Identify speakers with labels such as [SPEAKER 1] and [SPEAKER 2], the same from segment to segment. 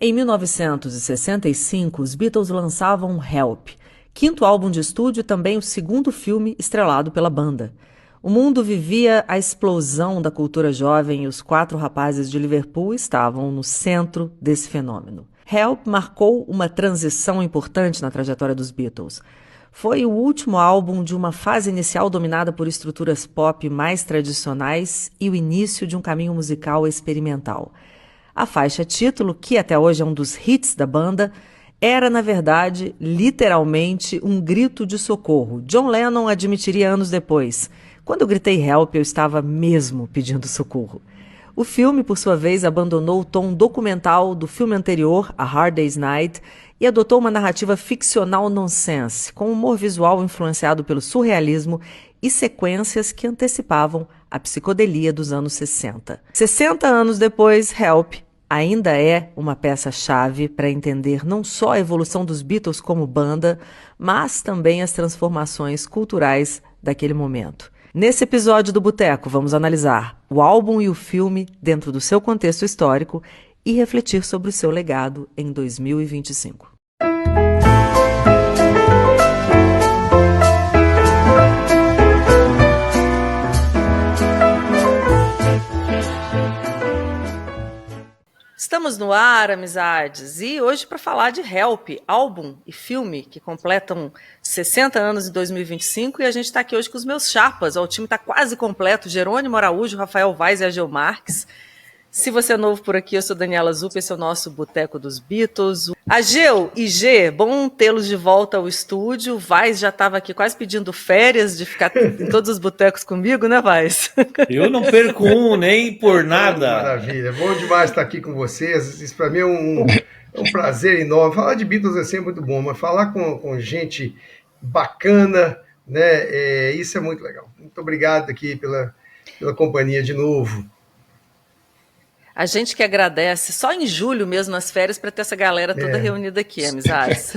[SPEAKER 1] Em 1965, os Beatles lançavam Help, quinto álbum de estúdio e também o segundo filme estrelado pela banda. O mundo vivia a explosão da cultura jovem e os quatro rapazes de Liverpool estavam no centro desse fenômeno. Help marcou uma transição importante na trajetória dos Beatles. Foi o último álbum de uma fase inicial dominada por estruturas pop mais tradicionais e o início de um caminho musical experimental. A faixa título, que até hoje é um dos hits da banda, era, na verdade, literalmente um grito de socorro. John Lennon admitiria anos depois: quando eu gritei help, eu estava mesmo pedindo socorro. O filme, por sua vez, abandonou o tom documental do filme anterior, A Hard Day's Night, e adotou uma narrativa ficcional nonsense, com humor visual influenciado pelo surrealismo e sequências que antecipavam a psicodelia dos anos 60. 60 anos depois, Help ainda é uma peça-chave para entender não só a evolução dos Beatles como banda, mas também as transformações culturais daquele momento. Nesse episódio do Boteco, vamos analisar o álbum e o filme dentro do seu contexto histórico e refletir sobre o seu legado em 2025. Estamos no ar, amizades, e hoje para falar de Help, álbum e filme que completam 60 anos em 2025, e a gente está aqui hoje com os meus chapas. O time está quase completo: Jerônimo Araújo, Rafael Vaz e Ageu Marques. Se você é novo por aqui, eu sou Daniela Zup, esse é o nosso Boteco dos Beatles. Ageu e G, bom tê-los de volta ao estúdio. Vaz já estava aqui quase pedindo férias de ficar em todos os botecos comigo, né, Vaz?
[SPEAKER 2] Eu não perco um nem por nada.
[SPEAKER 3] Maravilha, bom demais estar aqui com vocês. Isso para mim é um prazer enorme. Falar de Beatles é sempre muito bom, mas falar com gente bacana, né? Isso é muito legal. Muito obrigado aqui pela companhia de novo.
[SPEAKER 1] A gente que agradece, só em julho mesmo, nas férias, para ter essa galera toda reunida aqui, amizades.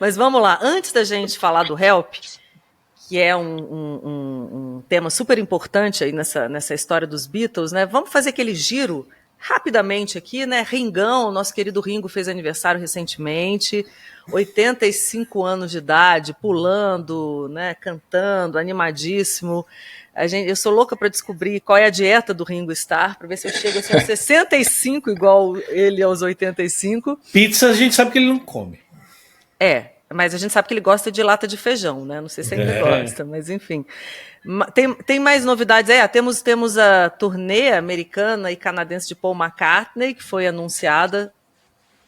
[SPEAKER 1] Mas vamos lá, antes da gente falar do Help, que é um tema super importante aí nessa história dos Beatles, né? Vamos fazer aquele giro rapidamente aqui, né? Ringão, nosso querido Ringo fez aniversário recentemente, 85 anos de idade, pulando, né? Cantando, animadíssimo. Eu sou louca para descobrir qual é a dieta do Ringo Starr, para ver se eu chego assim, aos 65 igual ele aos 85.
[SPEAKER 2] Pizza a gente sabe que ele não come.
[SPEAKER 1] Mas a gente sabe que ele gosta de lata de feijão, né? Não sei se ainda gosta, mas enfim. Tem mais novidades aí? Temos a turnê americana e canadense de Paul McCartney, que foi anunciada,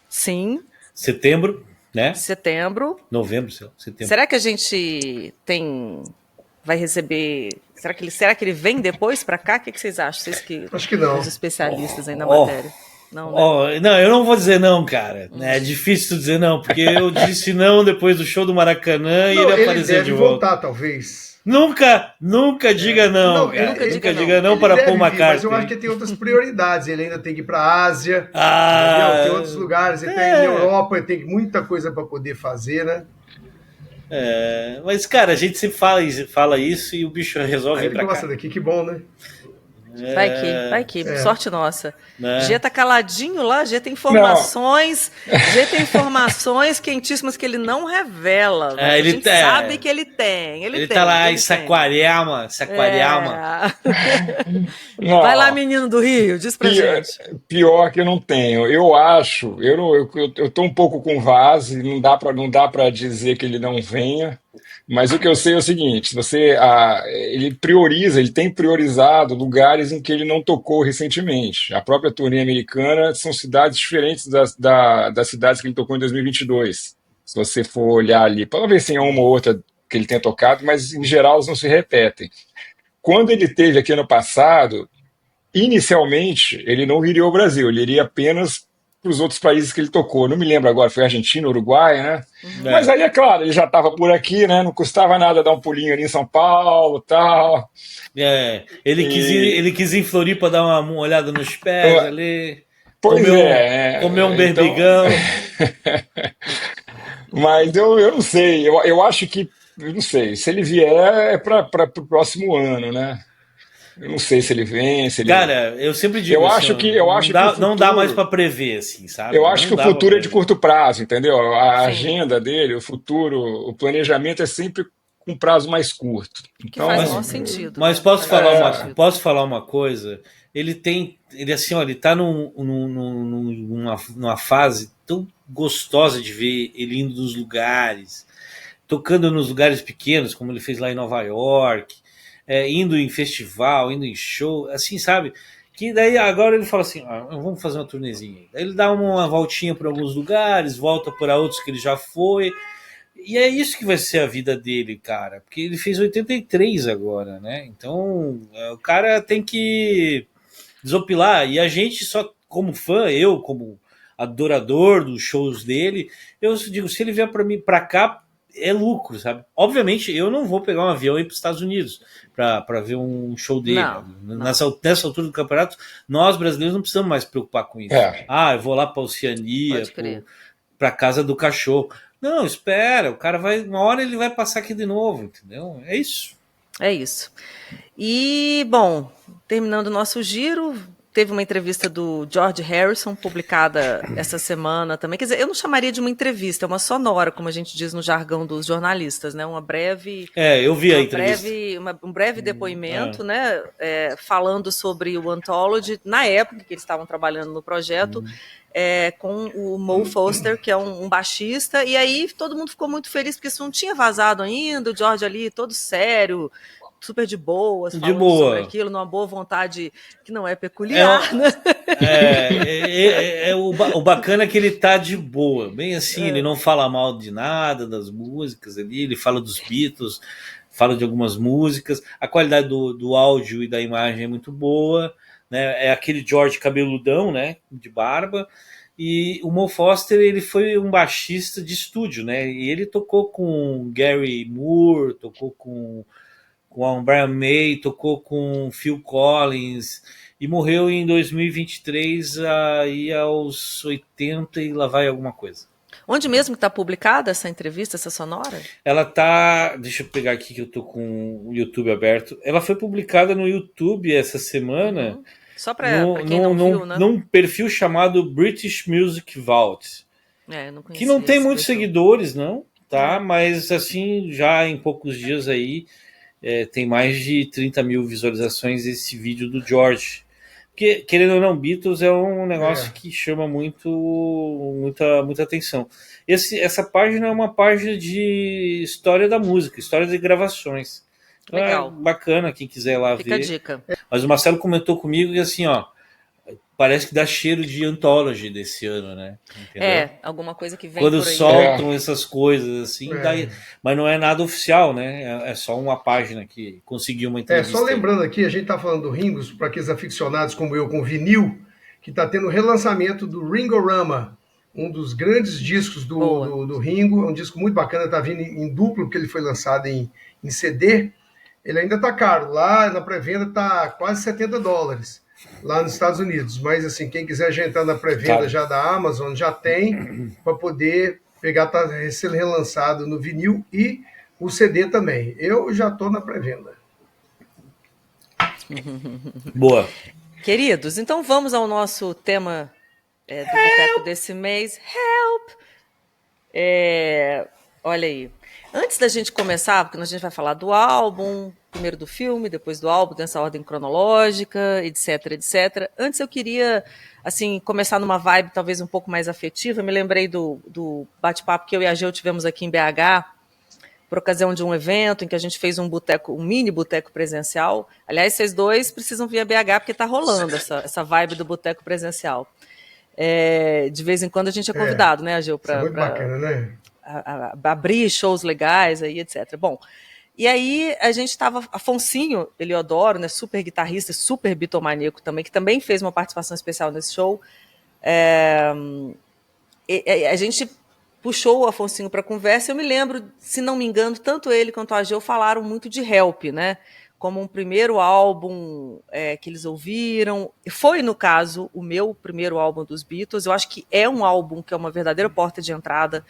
[SPEAKER 1] sim.
[SPEAKER 2] Setembro, né?
[SPEAKER 1] Setembro.
[SPEAKER 2] Novembro, setembro.
[SPEAKER 1] Será que a gente vai receber... Será que ele vem depois para cá? O que vocês acham?
[SPEAKER 3] Acho que não.
[SPEAKER 1] Os especialistas aí na matéria. Não, né?
[SPEAKER 2] Não, eu não vou dizer não, cara. É difícil dizer não, porque eu disse não depois do show do Maracanã e ele apareceu de volta.
[SPEAKER 3] Voltar, talvez.
[SPEAKER 2] Nunca diga não, cara. Nunca diga não para Paul McCartney.
[SPEAKER 3] Mas eu acho que tem outras prioridades. Ele ainda tem que ir para a Ásia, tem outros lugares. Ele tem na Europa, ele tem muita coisa para poder fazer, né?
[SPEAKER 2] Mas, cara, a gente sempre fala isso e o bicho resolve ir pra cá.
[SPEAKER 3] Ele gosta daqui, que bom, né?
[SPEAKER 1] Vai que, sorte nossa. G tá caladinho lá, G tem informações quentíssimas que ele não revela. A gente sabe que ele tem. Ele
[SPEAKER 2] tá lá em Saquarema.
[SPEAKER 1] Vai lá, menino do Rio, diz pra gente.
[SPEAKER 4] Pior que eu não tenho. Eu acho, eu tô um pouco com o Vaz, não dá pra dizer que ele não venha. Mas o que eu sei é o seguinte: ele tem priorizado lugares em que ele não tocou recentemente. A própria turnê americana são cidades diferentes das cidades que ele tocou em 2022. Se você for olhar ali, talvez tenha uma ou outra que ele tenha tocado, mas em geral elas não se repetem. Quando ele esteve aqui ano passado, inicialmente ele não viria ao Brasil, ele iria apenas para os outros países que ele tocou. Não me lembro agora, foi Argentina, Uruguai, né? Mas aí, é claro, ele já estava por aqui, né? Não custava nada dar um pulinho ali em São Paulo e tal.
[SPEAKER 2] Ele quis ir em Floripa dar uma olhada nos pés ali. Comer um berbigão.
[SPEAKER 4] Mas eu não sei, eu acho que, eu não sei, se ele vier é para o próximo ano, né? Eu não sei se ele vem, se ele.
[SPEAKER 2] Cara, eu sempre digo
[SPEAKER 4] Eu
[SPEAKER 2] assim,
[SPEAKER 4] acho
[SPEAKER 2] ó,
[SPEAKER 4] que eu acho que o
[SPEAKER 2] não dá mais
[SPEAKER 4] futuro.
[SPEAKER 2] para prever, assim, sabe?
[SPEAKER 4] Eu acho
[SPEAKER 2] Não
[SPEAKER 4] que o
[SPEAKER 2] dá para
[SPEAKER 4] futuro é de
[SPEAKER 2] prever.
[SPEAKER 4] curto prazo, entendeu? A
[SPEAKER 1] Sim,
[SPEAKER 4] agenda dele, o futuro, o planejamento é sempre com prazo mais curto.
[SPEAKER 1] que faz o maior
[SPEAKER 2] Mas,
[SPEAKER 4] Então,
[SPEAKER 1] sentido,
[SPEAKER 2] mas
[SPEAKER 1] né?
[SPEAKER 2] posso
[SPEAKER 1] Faz o
[SPEAKER 2] falar
[SPEAKER 1] maior
[SPEAKER 2] uma,
[SPEAKER 1] sentido.
[SPEAKER 2] posso falar uma coisa? Ele assim, ó, ele tá numa fase tão gostosa de ver ele indo nos lugares, tocando nos lugares pequenos, como ele fez lá em Nova York, indo em festival, indo em show, assim, sabe? Que daí agora ele fala assim: ah, vamos fazer uma turnezinha. Daí ele dá uma voltinha por alguns lugares, volta para outros que ele já foi. E é isso que vai ser a vida dele, cara. Porque ele fez 83 agora, né? Então, o cara tem que desopilar. E a gente só, como fã, eu como adorador dos shows dele, eu digo, se ele vier para mim para cá, é lucro, sabe? Obviamente, eu não vou pegar um avião e ir para os Estados Unidos para ver um show dele.
[SPEAKER 1] Não, não.
[SPEAKER 2] Nessa altura do campeonato, nós brasileiros não precisamos mais preocupar com isso.
[SPEAKER 4] é.
[SPEAKER 2] Ah, eu vou lá para a Oceania,
[SPEAKER 1] Pode crer.
[SPEAKER 2] para casa do cachorro. Não, espera, o cara vai, uma hora ele vai passar aqui de novo, entendeu? É isso.
[SPEAKER 1] É isso. E, bom, terminando o nosso giro, teve uma entrevista do George Harrison, publicada essa semana também. Quer dizer, eu não chamaria de uma entrevista, é uma sonora, como a gente diz no jargão dos jornalistas, né?
[SPEAKER 2] Eu vi a entrevista.
[SPEAKER 1] Um breve depoimento, né? Falando sobre o Anthology, na época que eles estavam trabalhando no projeto, com o Mo Foster, que é um baixista, e aí todo mundo ficou muito feliz, porque isso não tinha vazado ainda, o George ali todo sério, super de boas, falando sobre aquilo, numa boa vontade que não é peculiar, né?
[SPEAKER 2] O bacana é que ele tá de boa, bem assim, ele não fala mal de nada das músicas ali, ele fala dos Beatles, fala de algumas músicas, a qualidade do áudio e da imagem é muito boa, né? É aquele George cabeludão, né, de barba. E o Mo Foster, ele foi um baixista de estúdio, né? E ele tocou com Gary Moore, tocou com o Brian May, tocou com Phil Collins e morreu em 2023 aí aos 80 e lá vai alguma coisa.
[SPEAKER 1] Onde mesmo que está publicada essa entrevista, essa sonora?
[SPEAKER 2] Ela tá, deixa eu pegar aqui que eu tô com o YouTube aberto. Ela foi publicada no YouTube essa semana.
[SPEAKER 1] Só para quem não viu, né?
[SPEAKER 2] Num perfil chamado British Music Vault.
[SPEAKER 1] Não
[SPEAKER 2] que não tem muitos
[SPEAKER 1] perfil.
[SPEAKER 2] seguidores, não, tá? Mas assim, já em poucos dias aí, tem mais de 30 mil visualizações esse vídeo do George. Porque, querendo ou não, Beatles é um negócio que chama muita atenção. Essa página é uma página de história da música, história de gravações. Então
[SPEAKER 1] Legal.
[SPEAKER 2] é bacana quem quiser lá
[SPEAKER 1] Fica
[SPEAKER 2] ver.
[SPEAKER 1] a dica.
[SPEAKER 2] Mas o Marcelo comentou comigo que assim, ó, parece que dá cheiro de Anthology desse ano, né? Entendeu?
[SPEAKER 1] Alguma coisa que vem
[SPEAKER 2] Quando
[SPEAKER 1] por aí.
[SPEAKER 2] soltam essas coisas assim, mas não é nada oficial, né? É só uma página que conseguiu uma entrevista.
[SPEAKER 3] Só lembrando aqui, a gente está falando do Ringo, para aqueles aficionados como eu com vinil, que está tendo o relançamento do Ringorama, um dos grandes discos do Ringo, é um disco muito bacana, está vindo em duplo, porque ele foi lançado em CD. Ele ainda está caro, lá na pré-venda está quase $70 lá nos Estados Unidos, mas assim, quem quiser já entrar na pré-venda já da Amazon, já tem, para poder pegar, ser relançado no vinil e o CD também. Eu já estou na pré-venda.
[SPEAKER 2] Boa.
[SPEAKER 1] Queridos, então vamos ao nosso tema do Boteco desse mês. Help! Olha aí. Antes da gente começar, porque a gente vai falar do álbum, primeiro do filme, depois do álbum, nessa ordem cronológica, etc, etc. Antes eu queria, assim, começar numa vibe talvez um pouco mais afetiva. Me lembrei do bate-papo que eu e a Geu tivemos aqui em BH, por ocasião de um evento em que a gente fez um mini boteco presencial. Aliás, vocês dois precisam vir a BH porque está rolando essa vibe do boteco presencial. De vez em quando a gente é convidado, né, Geu?
[SPEAKER 3] Isso é muito bacana, né?
[SPEAKER 1] Abrir shows legais aí, etc. Bom, e aí a gente estava, Afonsinho Eliodoro, né, super guitarrista, super bitomaníaco também, que também fez uma participação especial nesse show. A gente puxou o Afonsinho para conversa. Eu me lembro, se não me engano, tanto ele quanto a Geu falaram muito de Help, né? Como um primeiro álbum que eles ouviram. Foi, no caso, o meu primeiro álbum dos Beatles. Eu acho que é um álbum que é uma verdadeira porta de entrada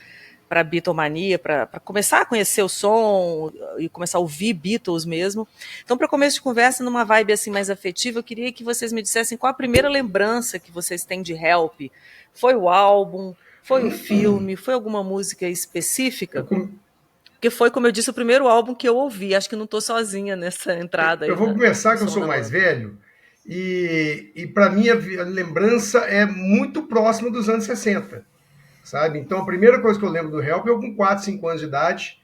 [SPEAKER 1] para Beatlemania, para começar a conhecer o som e começar a ouvir Beatles mesmo. Então, para começo de conversa, numa vibe assim mais afetiva, eu queria que vocês me dissessem qual a primeira lembrança que vocês têm de Help. Foi o álbum? Foi o filme? Foi alguma música específica? Porque foi, como eu disse, o primeiro álbum que eu ouvi. Acho que não estou sozinha nessa entrada aí.
[SPEAKER 3] Eu vou começar, que eu sou mais velho, e para mim a lembrança é muito próxima dos anos 60, sabe? Então a primeira coisa que eu lembro do Help, eu com 4, 5 anos de idade,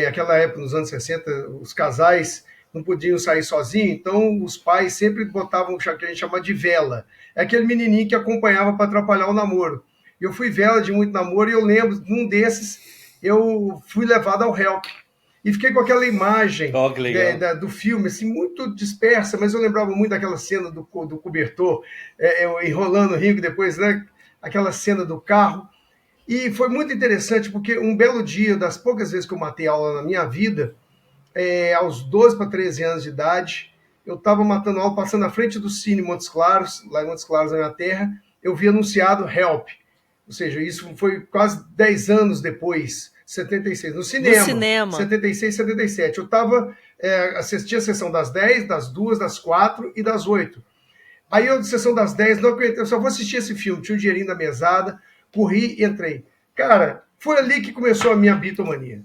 [SPEAKER 3] aquela época, nos anos 60, os casais não podiam sair sozinhos, então os pais sempre botavam o que a gente chama de vela. É aquele menininho que acompanhava para atrapalhar o namoro. Eu fui vela de muito namoro e eu lembro, num desses, eu fui levado ao Help. E fiquei com aquela imagem do filme, assim, muito dispersa, mas eu lembrava muito daquela cena do cobertor, enrolando o ringue, depois, né, aquela cena do carro. E foi muito interessante, porque um belo dia, das poucas vezes que eu matei aula na minha vida, aos 12 para 13 anos de idade, eu estava matando aula, passando na frente do Cine Montes Claros, lá em Montes Claros, na minha terra, eu vi anunciado Help. Ou seja, isso foi quase 10 anos depois, 76, no cinema. 76, 77. Eu estava assistindo a sessão das 10, das 2, das 4 e das 8. Aí eu, de sessão das 10, não aguentei, eu só vou assistir esse filme. Tinha um dinheirinho da mesada, corri e entrei. Cara, foi ali que começou a minha Beatlemania.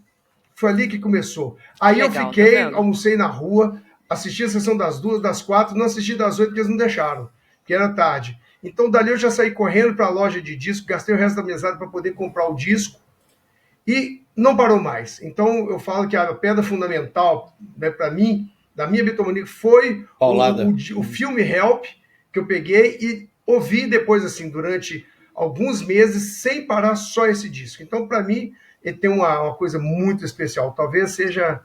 [SPEAKER 3] Foi ali que começou. Aí legal, eu fiquei, almocei na rua, assisti a sessão das 2, das 4, não assisti das 8 porque eles não deixaram, porque era tarde. Então dali eu já saí correndo para a loja de disco, gastei o resto da mesada para poder comprar o disco e não parou mais. Então eu falo que a pedra fundamental, né, para mim, da minha Beatlemania, foi o filme Help, que eu peguei e ouvi depois, assim, durante alguns meses, sem parar, só esse disco. Então, para mim, ele tem uma coisa muito especial. Talvez seja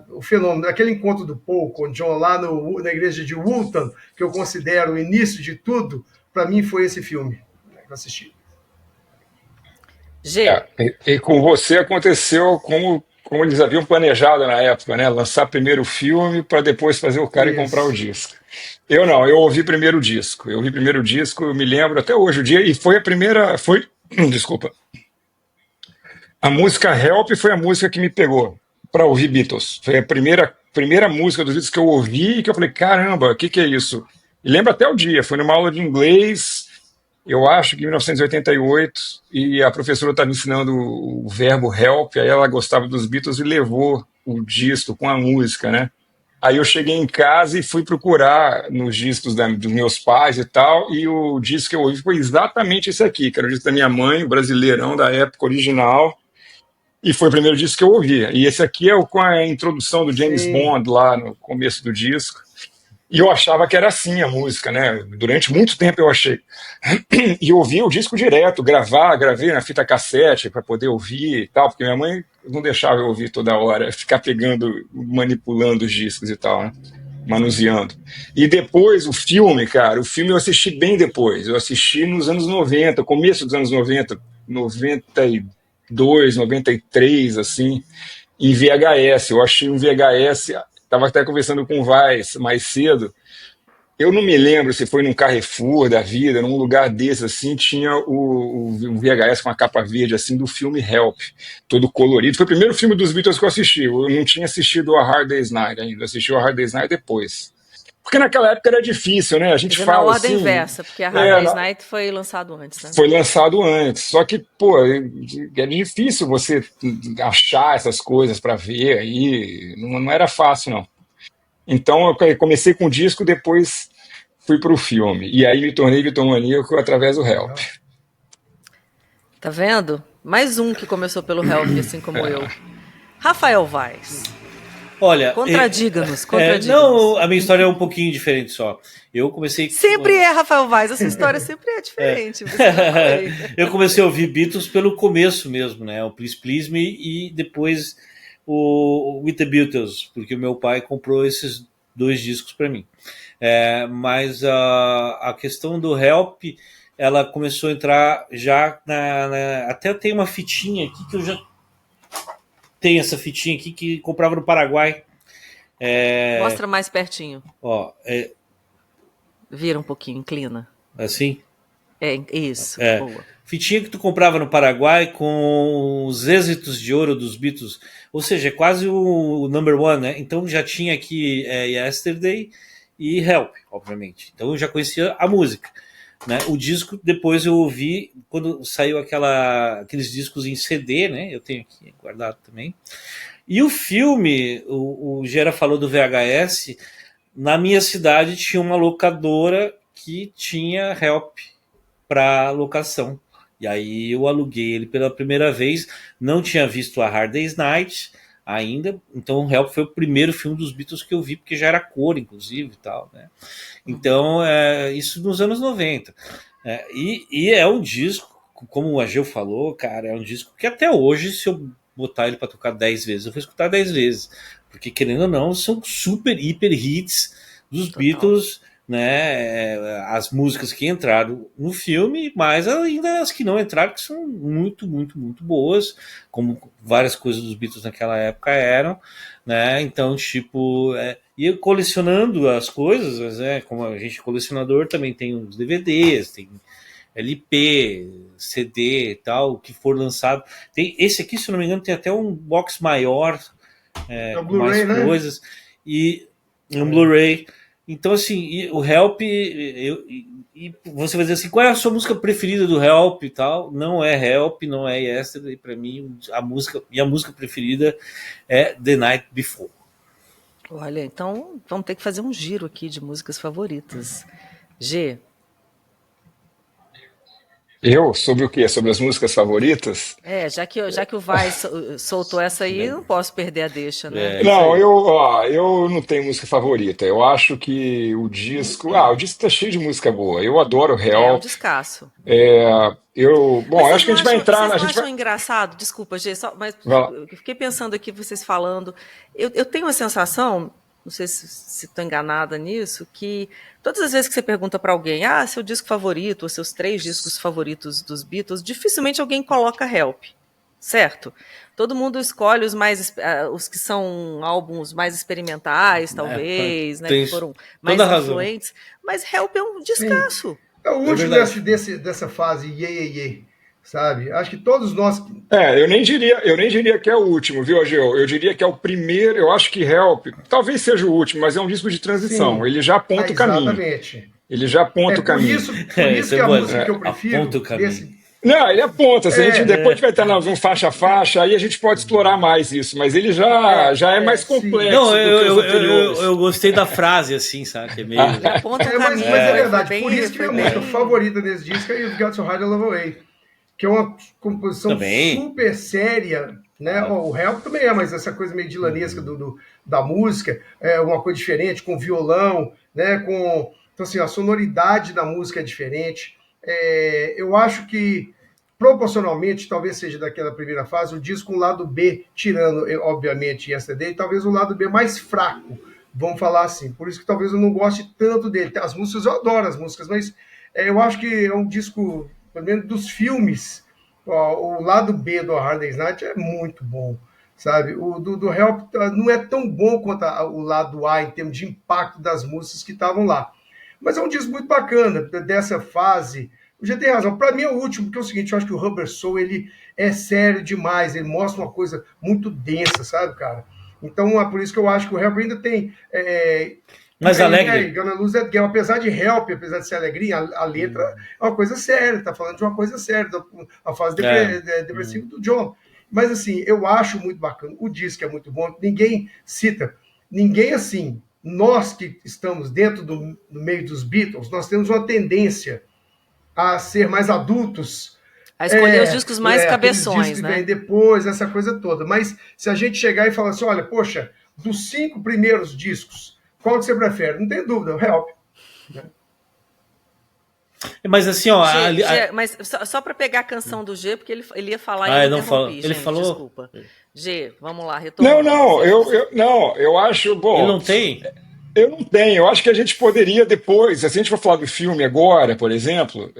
[SPEAKER 3] o fenômeno, aquele encontro do Paul com o John lá na igreja de Woolton, que eu considero o início de tudo, para mim foi esse filme que eu assisti.
[SPEAKER 4] E com você aconteceu como eles haviam planejado na época, né? Lançar primeiro o filme para depois fazer o cara ir comprar o disco. Eu não, eu ouvi primeiro o disco. Eu me lembro até hoje o dia, e foi a primeira, desculpa. A música Help foi a música que me pegou para ouvir Beatles. Foi a primeira música dos Beatles que eu ouvi e que eu falei, caramba, o que é isso? E lembro até o dia, foi numa aula de inglês, eu acho que em 1988, e a professora estava ensinando o verbo help, aí ela gostava dos Beatles e levou o disco com a música, né? Aí eu cheguei em casa e fui procurar nos discos dos meus pais e tal, e o disco que eu ouvi foi exatamente esse aqui, que era o disco da minha mãe, o brasileirão da época original, e foi o primeiro disco que eu ouvi. E esse aqui é com a introdução do James Bond lá no começo do disco. E eu achava que era assim a música, né? Durante muito tempo eu achei. E eu ouvia o disco direto, gravei na fita cassete para poder ouvir e tal, porque minha mãe não deixava eu ouvir toda hora, ficar pegando, manipulando os discos e tal, né? Manuseando. E depois o filme, cara, o filme eu assisti bem depois. Eu assisti nos anos 90, começo dos anos 90, 92, 93, assim, em VHS. Eu achei um VHS. Estava até conversando com o Vaz mais cedo. Eu não me lembro se foi num Carrefour da vida, num lugar desse assim, tinha um VHS com a capa verde assim do filme Help, todo colorido. Foi o primeiro filme dos Beatles que eu assisti. Eu não tinha assistido A Hard Day's Night ainda, eu assisti A Hard Day's Night depois. Porque naquela época era difícil, né? A gente fala
[SPEAKER 1] na ordem
[SPEAKER 4] assim,
[SPEAKER 1] inversa, porque A Hard Day's Night foi lançado antes, né?
[SPEAKER 4] Foi lançado antes. Só que, pô, é difícil você achar essas coisas para ver aí. Não era fácil, não. Então eu comecei com o disco, depois fui pro filme. E aí me tornei bitomaníaco através do Help.
[SPEAKER 1] Tá vendo? Mais um que começou pelo Help, assim como eu. Rafael Vaz.
[SPEAKER 2] Olha,
[SPEAKER 1] contradiga-nos.
[SPEAKER 2] Não, a minha história é um pouquinho diferente só. Eu comecei...
[SPEAKER 1] Sempre é, Rafael Vaz, a sua história sempre é diferente.
[SPEAKER 2] Eu comecei a ouvir Beatles pelo começo mesmo, né? O Please Please Me e depois o With the Beatles, porque o meu pai comprou esses 2 discos para mim. Mas a questão do Help, ela começou a entrar já até tem uma fitinha aqui que eu já... Tem essa fitinha aqui que comprava no Paraguai.
[SPEAKER 1] Mostra mais pertinho.
[SPEAKER 2] Ó,
[SPEAKER 1] Vira um pouquinho, inclina.
[SPEAKER 2] Assim?
[SPEAKER 1] É isso,
[SPEAKER 2] É,
[SPEAKER 1] boa.
[SPEAKER 2] fitinha que tu comprava no Paraguai com os êxitos de ouro dos Beatles, ou seja, é quase o number one, né? Então já tinha aqui Yesterday e Help, obviamente. Então eu já conhecia a música, né? O disco depois eu ouvi quando saiu aqueles discos em CD, né? Eu tenho aqui guardado também. E o filme, o Gera falou do VHS. Na minha cidade tinha uma locadora que tinha Help para locação. E aí eu aluguei ele pela primeira vez. Não tinha visto a Hard Day's Night ainda. Então o Help foi o primeiro filme dos Beatles que eu vi, porque já era cor, inclusive, e tal, né? Então, isso nos anos 90. E é um disco, como o Ageu falou, cara, é um disco que até hoje, se eu botar ele para tocar 10 vezes, eu vou escutar 10 vezes. Porque, querendo ou não, são super, hiper hits dos
[SPEAKER 1] Total.
[SPEAKER 2] Beatles, né? As músicas que entraram no filme, mas ainda as que não entraram, que são muito, muito, muito boas, como várias coisas dos Beatles naquela época eram, né? Então, tipo, e colecionando as coisas, como a gente colecionador também tem os DVDs, tem LP, CD e tal, que for lançado. Tem esse aqui, se eu não me engano, tem até um box maior,
[SPEAKER 3] É o
[SPEAKER 2] com mais
[SPEAKER 3] Blu-ray, né?
[SPEAKER 2] coisas, e um Blu-ray. Então, assim, o Help, e você vai dizer assim, qual é a sua música preferida do Help e tal? Não é Help, não é Yesterday. Para mim, minha música preferida é The Night Before.
[SPEAKER 1] Olha, então vamos ter que fazer um giro aqui de músicas favoritas. G.
[SPEAKER 4] Eu? Sobre o quê? Sobre as músicas favoritas?
[SPEAKER 1] Já que o Vai soltou essa aí, não posso perder a deixa, né?
[SPEAKER 2] Isso
[SPEAKER 4] Não,
[SPEAKER 2] aí.
[SPEAKER 4] eu não tenho música favorita. Eu acho que o disco tá cheio de música boa. Eu adoro
[SPEAKER 1] É um
[SPEAKER 4] Help.
[SPEAKER 1] descasso.
[SPEAKER 4] Bom,
[SPEAKER 1] Mas
[SPEAKER 4] eu acho que a gente vai entrar,
[SPEAKER 1] vocês
[SPEAKER 4] a
[SPEAKER 1] não
[SPEAKER 4] gente vai.
[SPEAKER 1] acham engraçado? Desculpa, Gê, mas
[SPEAKER 4] vai lá.
[SPEAKER 1] eu fiquei pensando aqui, vocês falando. Eu tenho uma sensação, não sei se estou enganada nisso, que todas as vezes que você pergunta para alguém, seu disco favorito, ou seus 3 discos favoritos dos Beatles, dificilmente alguém coloca Help, certo? Todo mundo escolhe os que são álbuns mais experimentais, talvez, né, que foram mais
[SPEAKER 2] toda razão.
[SPEAKER 1] influentes, mas Help é um
[SPEAKER 3] Sim.
[SPEAKER 1] descasso.
[SPEAKER 3] É o último
[SPEAKER 2] verdade.
[SPEAKER 3] dessa fase, sabe? Acho que todos nós.
[SPEAKER 4] Eu nem diria que é o último, viu, Ageu? Eu diria que é o primeiro. Eu acho que Help talvez seja o último, mas é um disco de transição.
[SPEAKER 3] Sim,
[SPEAKER 4] Ele já aponta o caminho.
[SPEAKER 3] exatamente.
[SPEAKER 4] Ele já
[SPEAKER 3] É
[SPEAKER 4] aponta o
[SPEAKER 3] por
[SPEAKER 4] caminho.
[SPEAKER 3] isso
[SPEAKER 2] Isso é
[SPEAKER 3] que a
[SPEAKER 2] bom.
[SPEAKER 3] música que eu prefiro
[SPEAKER 2] Aponta o caminho.
[SPEAKER 4] Não, ele aponta. Se a gente
[SPEAKER 3] É,
[SPEAKER 4] depois vai estar um faixa a faixa, aí a gente pode explorar mais isso, mas ele já é mais
[SPEAKER 3] sim.
[SPEAKER 2] Não,
[SPEAKER 4] complexo do que os anteriores.
[SPEAKER 2] eu gostei da frase, assim, sabe? Que é meio.
[SPEAKER 1] Ele aponta o
[SPEAKER 3] Mas
[SPEAKER 1] caminho.
[SPEAKER 3] é
[SPEAKER 1] Foi
[SPEAKER 3] verdade,
[SPEAKER 1] bem-
[SPEAKER 3] por isso que
[SPEAKER 1] foi
[SPEAKER 3] minha música
[SPEAKER 1] bem-
[SPEAKER 3] favorita desse disco é You've Got to Hide the Love Away, que é uma composição
[SPEAKER 2] Também.
[SPEAKER 3] super séria, né? O Help também é, mas essa coisa meio dilanesca da música, é uma coisa diferente, com violão, né? Então, assim, a sonoridade da música é diferente. Eu acho que, proporcionalmente, talvez seja daquela primeira fase, o disco com o lado B, tirando, obviamente, Yesterday, talvez o lado B mais fraco, vamos falar assim. Por isso que talvez eu não goste tanto dele. As músicas, eu adoro as músicas, mas eu acho que é um disco, pelo menos dos filmes, o lado B do Hard Day's Night é muito bom, sabe? O do Help não é tão bom quanto o lado A em termos de impacto das músicas que estavam lá. Mas é um disco muito bacana dessa fase. O G tem razão. Para mim é o último, porque é o seguinte, eu acho que o Rubber Soul, ele é sério demais, ele mostra uma coisa muito densa, sabe, cara? Então é por isso que eu acho que o Help ainda tem...
[SPEAKER 2] Mais alegre.
[SPEAKER 3] Gonna Lose That Game. Apesar de Help, apesar de ser alegria, a letra é uma coisa séria, tá falando de uma coisa séria, a fase depressiva do John. Mas assim, eu acho muito bacana. O disco é muito bom, ninguém cita, ninguém assim. Nós que estamos dentro do meio dos Beatles, nós temos uma tendência a ser mais adultos.
[SPEAKER 1] A escolher os discos mais cabeções,
[SPEAKER 3] discos
[SPEAKER 1] né?
[SPEAKER 3] Que vem depois, essa coisa toda. Mas se a gente chegar e falar assim, olha, poxa, dos 5 primeiros discos, qual que você prefere? Não tem dúvida, o Help.
[SPEAKER 2] Mas assim, ó.
[SPEAKER 1] Mas só para pegar a canção do G, porque ele ia falar
[SPEAKER 2] e
[SPEAKER 1] eu
[SPEAKER 2] não falou.
[SPEAKER 1] interrompi,
[SPEAKER 2] Ele
[SPEAKER 1] gente,
[SPEAKER 2] falou.
[SPEAKER 1] Desculpa. G, vamos lá, retomando.
[SPEAKER 4] Eu acho, bom.
[SPEAKER 2] Ele não tem?
[SPEAKER 4] Eu não tenho. Eu acho que a gente poderia depois, se a gente for falar do filme agora, por exemplo,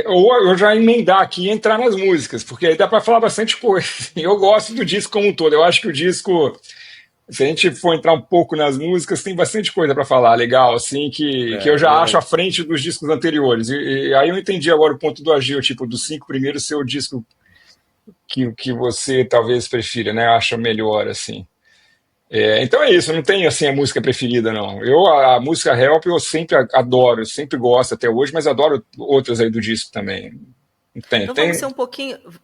[SPEAKER 4] ou eu já emendar aqui e entrar nas músicas, porque aí dá para falar bastante coisa. Eu gosto do disco como um todo. Eu acho que o disco Se a gente for entrar um pouco nas músicas, tem bastante coisa para falar legal, assim, que eu já acho à frente dos discos anteriores. E aí eu entendi agora o ponto do Agil, tipo, dos 5 primeiros ser o disco que você talvez prefira, né? Acha melhor, assim. Então é isso, não tenho assim a música preferida, não. A música Help eu sempre adoro, sempre gosto até hoje, mas adoro outras aí do disco também.
[SPEAKER 1] Então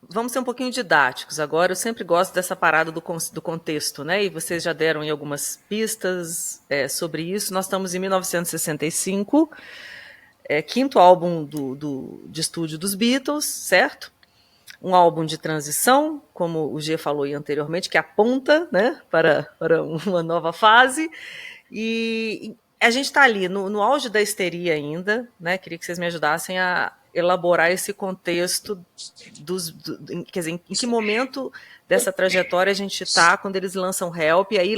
[SPEAKER 1] vamos ser um pouquinho didáticos agora. Eu sempre gosto dessa parada do contexto, né? E vocês já deram aí algumas pistas sobre isso. Nós estamos em 1965, quinto álbum de estúdio dos Beatles, certo? Um álbum de transição, como o G falou aí anteriormente, que aponta, né, para uma nova fase. E a gente está ali no auge da histeria ainda, né? Queria que vocês me ajudassem a elaborar esse contexto quer dizer, em que momento dessa trajetória a gente está quando eles lançam Help, e aí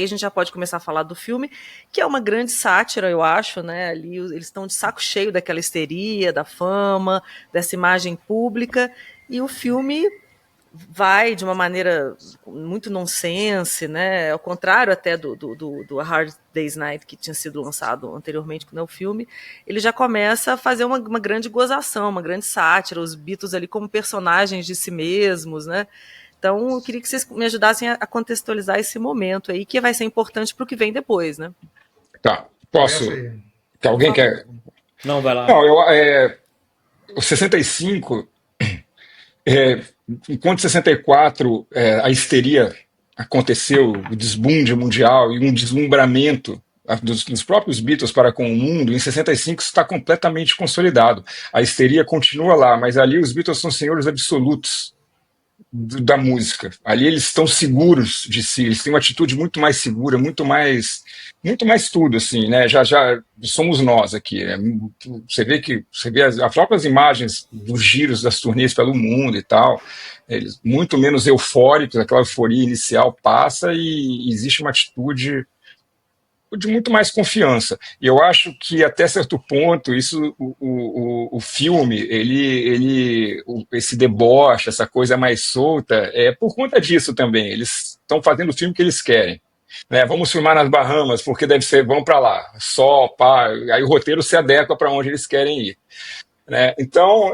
[SPEAKER 1] a gente já pode começar a falar do filme, que é uma grande sátira, eu acho, né? Ali eles estão de saco cheio daquela histeria, da fama, dessa imagem pública, e o filme vai de uma maneira muito nonsense, né? Ao contrário até do A Hard Day's Night, que tinha sido lançado anteriormente, que não é o filme, ele já começa a fazer uma grande gozação, uma grande sátira, os Beatles ali como personagens de si mesmos, né? Então, eu queria que vocês me ajudassem a contextualizar esse momento aí, que vai ser importante para o que vem depois, né?
[SPEAKER 4] Tá, posso. Que alguém quer.
[SPEAKER 2] Não, vai lá.
[SPEAKER 4] Não, o 65. Enquanto 64 a histeria aconteceu, o desbunde mundial e um deslumbramento dos próprios Beatles para com o mundo, em 65 isso está completamente consolidado. A histeria continua lá, mas ali os Beatles são senhores absolutos da música. Ali eles estão seguros de si, eles têm uma atitude muito mais segura, muito mais tudo, assim, né? Já somos nós aqui. Né? Você vê as próprias imagens dos giros das turnês pelo mundo e tal, eles muito menos eufóricos, aquela euforia inicial passa e existe uma atitude de muito mais confiança. E eu acho que até certo ponto isso o filme esse deboche, essa coisa mais solta é por conta disso também. Eles estão fazendo o filme que eles querem, né? Vamos filmar nas Bahamas porque deve ser, vão para lá, só pá, aí o roteiro se adequa para onde eles querem ir, né? Então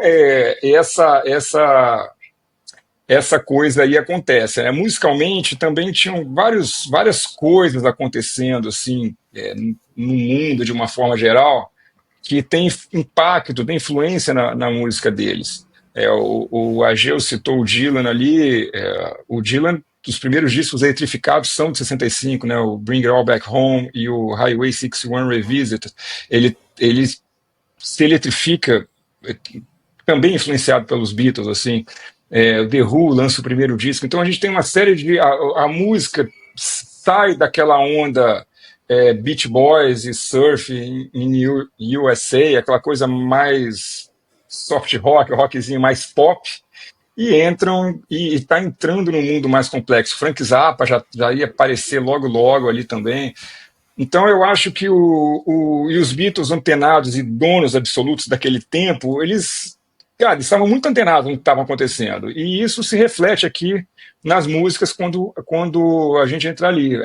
[SPEAKER 4] essa coisa aí acontece, né? Musicalmente também tinham várias coisas acontecendo assim no mundo de uma forma geral que tem impacto, tem influência na música deles. O Ageu citou o Dylan ali, o Dylan, os primeiros discos eletrificados são de 65, né? O Bring It All Back Home e o Highway 61 Revisited. Ele se eletrifica também influenciado pelos Beatles, assim. O The Who lança o primeiro disco, então a gente tem uma série de... A música sai daquela onda Beach Boys e surf em USA, aquela coisa mais soft rockzinho mais pop, e está entrando no mundo mais complexo. Frank Zappa já ia aparecer logo ali também. Então eu acho que e os Beatles antenados e donos absolutos daquele tempo, eles estavam muito antenados no que estava acontecendo. E isso se reflete aqui nas músicas quando a gente entra ali.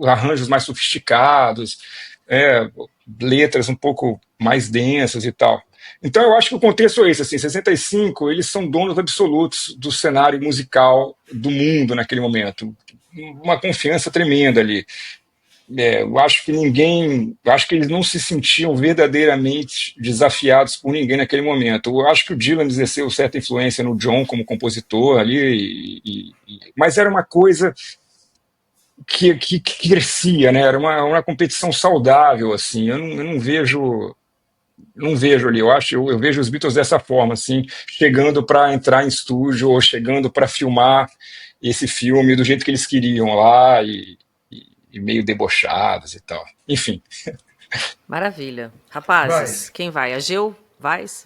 [SPEAKER 4] Arranjos mais sofisticados, letras um pouco mais densas e tal. Então eu acho que o contexto é esse. Assim, 65, eles são donos absolutos do cenário musical do mundo naquele momento. Uma confiança tremenda ali. Eu acho que eles não se sentiam verdadeiramente desafiados por ninguém naquele momento. Eu acho que o Dylan exerceu certa influência no John como compositor ali, mas era uma coisa que crescia, né? Era uma competição saudável, assim. Eu não vejo ali. Eu vejo os Beatles dessa forma, assim, chegando para entrar em estúdio ou chegando para filmar esse filme do jeito que eles queriam lá e meio debochados e tal. Enfim.
[SPEAKER 1] Maravilha. Rapazes, quem vai? A Geu? Vais?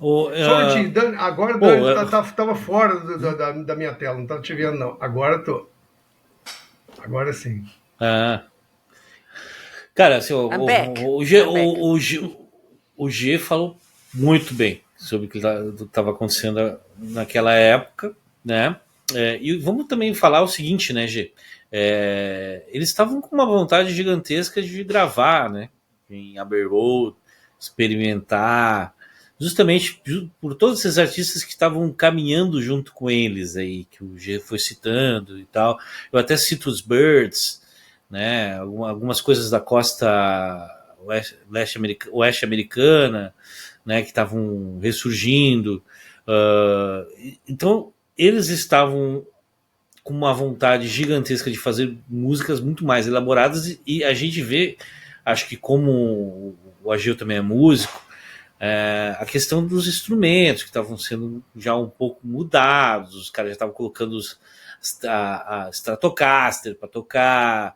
[SPEAKER 3] Agora Dani estava fora da minha tela, não estava te vendo, não. Agora tô. Agora sim.
[SPEAKER 2] Cara, assim, o G falou muito bem sobre o que estava acontecendo naquela época, né? E vamos também falar o seguinte, né, Gê? Eles estavam com uma vontade gigantesca de gravar, né? Em Abbey Road, experimentar, justamente por todos esses artistas que estavam caminhando junto com eles aí, que o G foi citando e tal. Eu até cito os Birds, né? Algumas coisas da costa oeste americana, né? Que estavam ressurgindo. Então, eles estavam com uma vontade gigantesca de fazer músicas muito mais elaboradas e a gente vê, acho que como o Agil também é músico, a questão dos instrumentos que estavam sendo já um pouco mudados, os caras já estavam colocando a Stratocaster para tocar,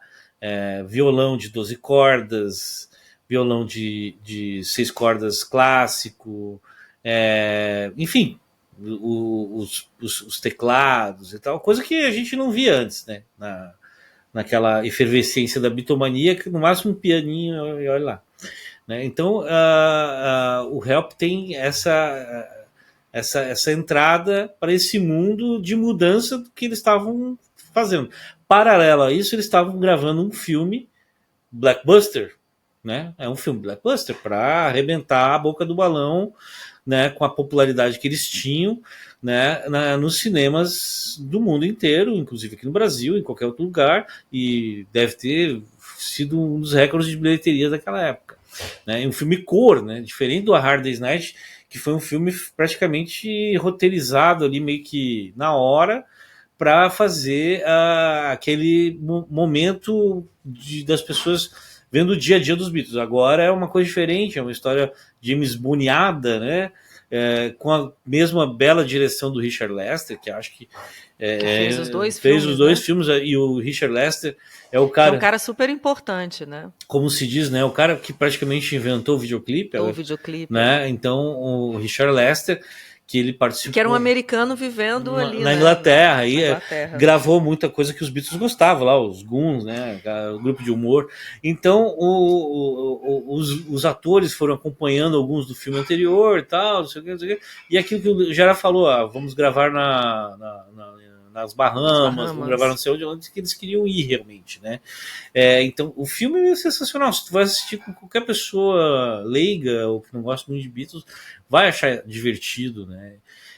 [SPEAKER 2] violão de 12 cordas, violão de 6 cordas clássico, enfim, os teclados e tal, coisa que a gente não via antes, né? Naquela efervescência da bitomania, que no máximo um pianinho e olha lá. Né? Então, o Help tem essa entrada para esse mundo de mudança que eles estavam fazendo. Paralelo a isso, eles estavam gravando um filme blockbuster, né? É um filme blockbuster para arrebentar a boca do balão, né? Com a popularidade que eles tinham, né? Nos cinemas do mundo inteiro, inclusive aqui no Brasil, em qualquer outro lugar, e deve ter sido um dos recordes de bilheteria daquela época. Né? Um filme cor, né? Diferente do A Hard Day's Night, que foi um filme praticamente roteirizado ali meio que na hora para fazer aquele momento das pessoas vendo o dia a dia dos Beatles. Agora é uma coisa diferente, é uma história James Bonniada, né? Com a mesma bela direção do Richard Lester, que acho que
[SPEAKER 1] fez os dois
[SPEAKER 2] fez
[SPEAKER 1] filmes,
[SPEAKER 2] os dois
[SPEAKER 1] né?
[SPEAKER 2] filmes, e o Richard Lester é o cara...
[SPEAKER 1] É um cara super importante, né?
[SPEAKER 2] Como se diz, né? O cara que praticamente inventou o videoclipe.
[SPEAKER 1] O videoclipe.
[SPEAKER 2] Né? Então, o Richard Lester, que ele participou...
[SPEAKER 1] Que era um americano vivendo ali,
[SPEAKER 2] na Inglaterra.
[SPEAKER 1] Na
[SPEAKER 2] e
[SPEAKER 1] Inglaterra.
[SPEAKER 2] Gravou muita coisa que os Beatles gostavam lá, os Goons, né? O grupo de humor. Então, os atores foram acompanhando alguns do filme anterior e tal, não sei o que. E aquilo que o Gerard falou, vamos gravar nas Bahamas, vamos gravar não sei onde que eles queriam ir realmente, né? Então, o filme é sensacional. Se tu vai assistir com qualquer pessoa leiga ou que não gosta muito de Beatles, vai achar divertido, né?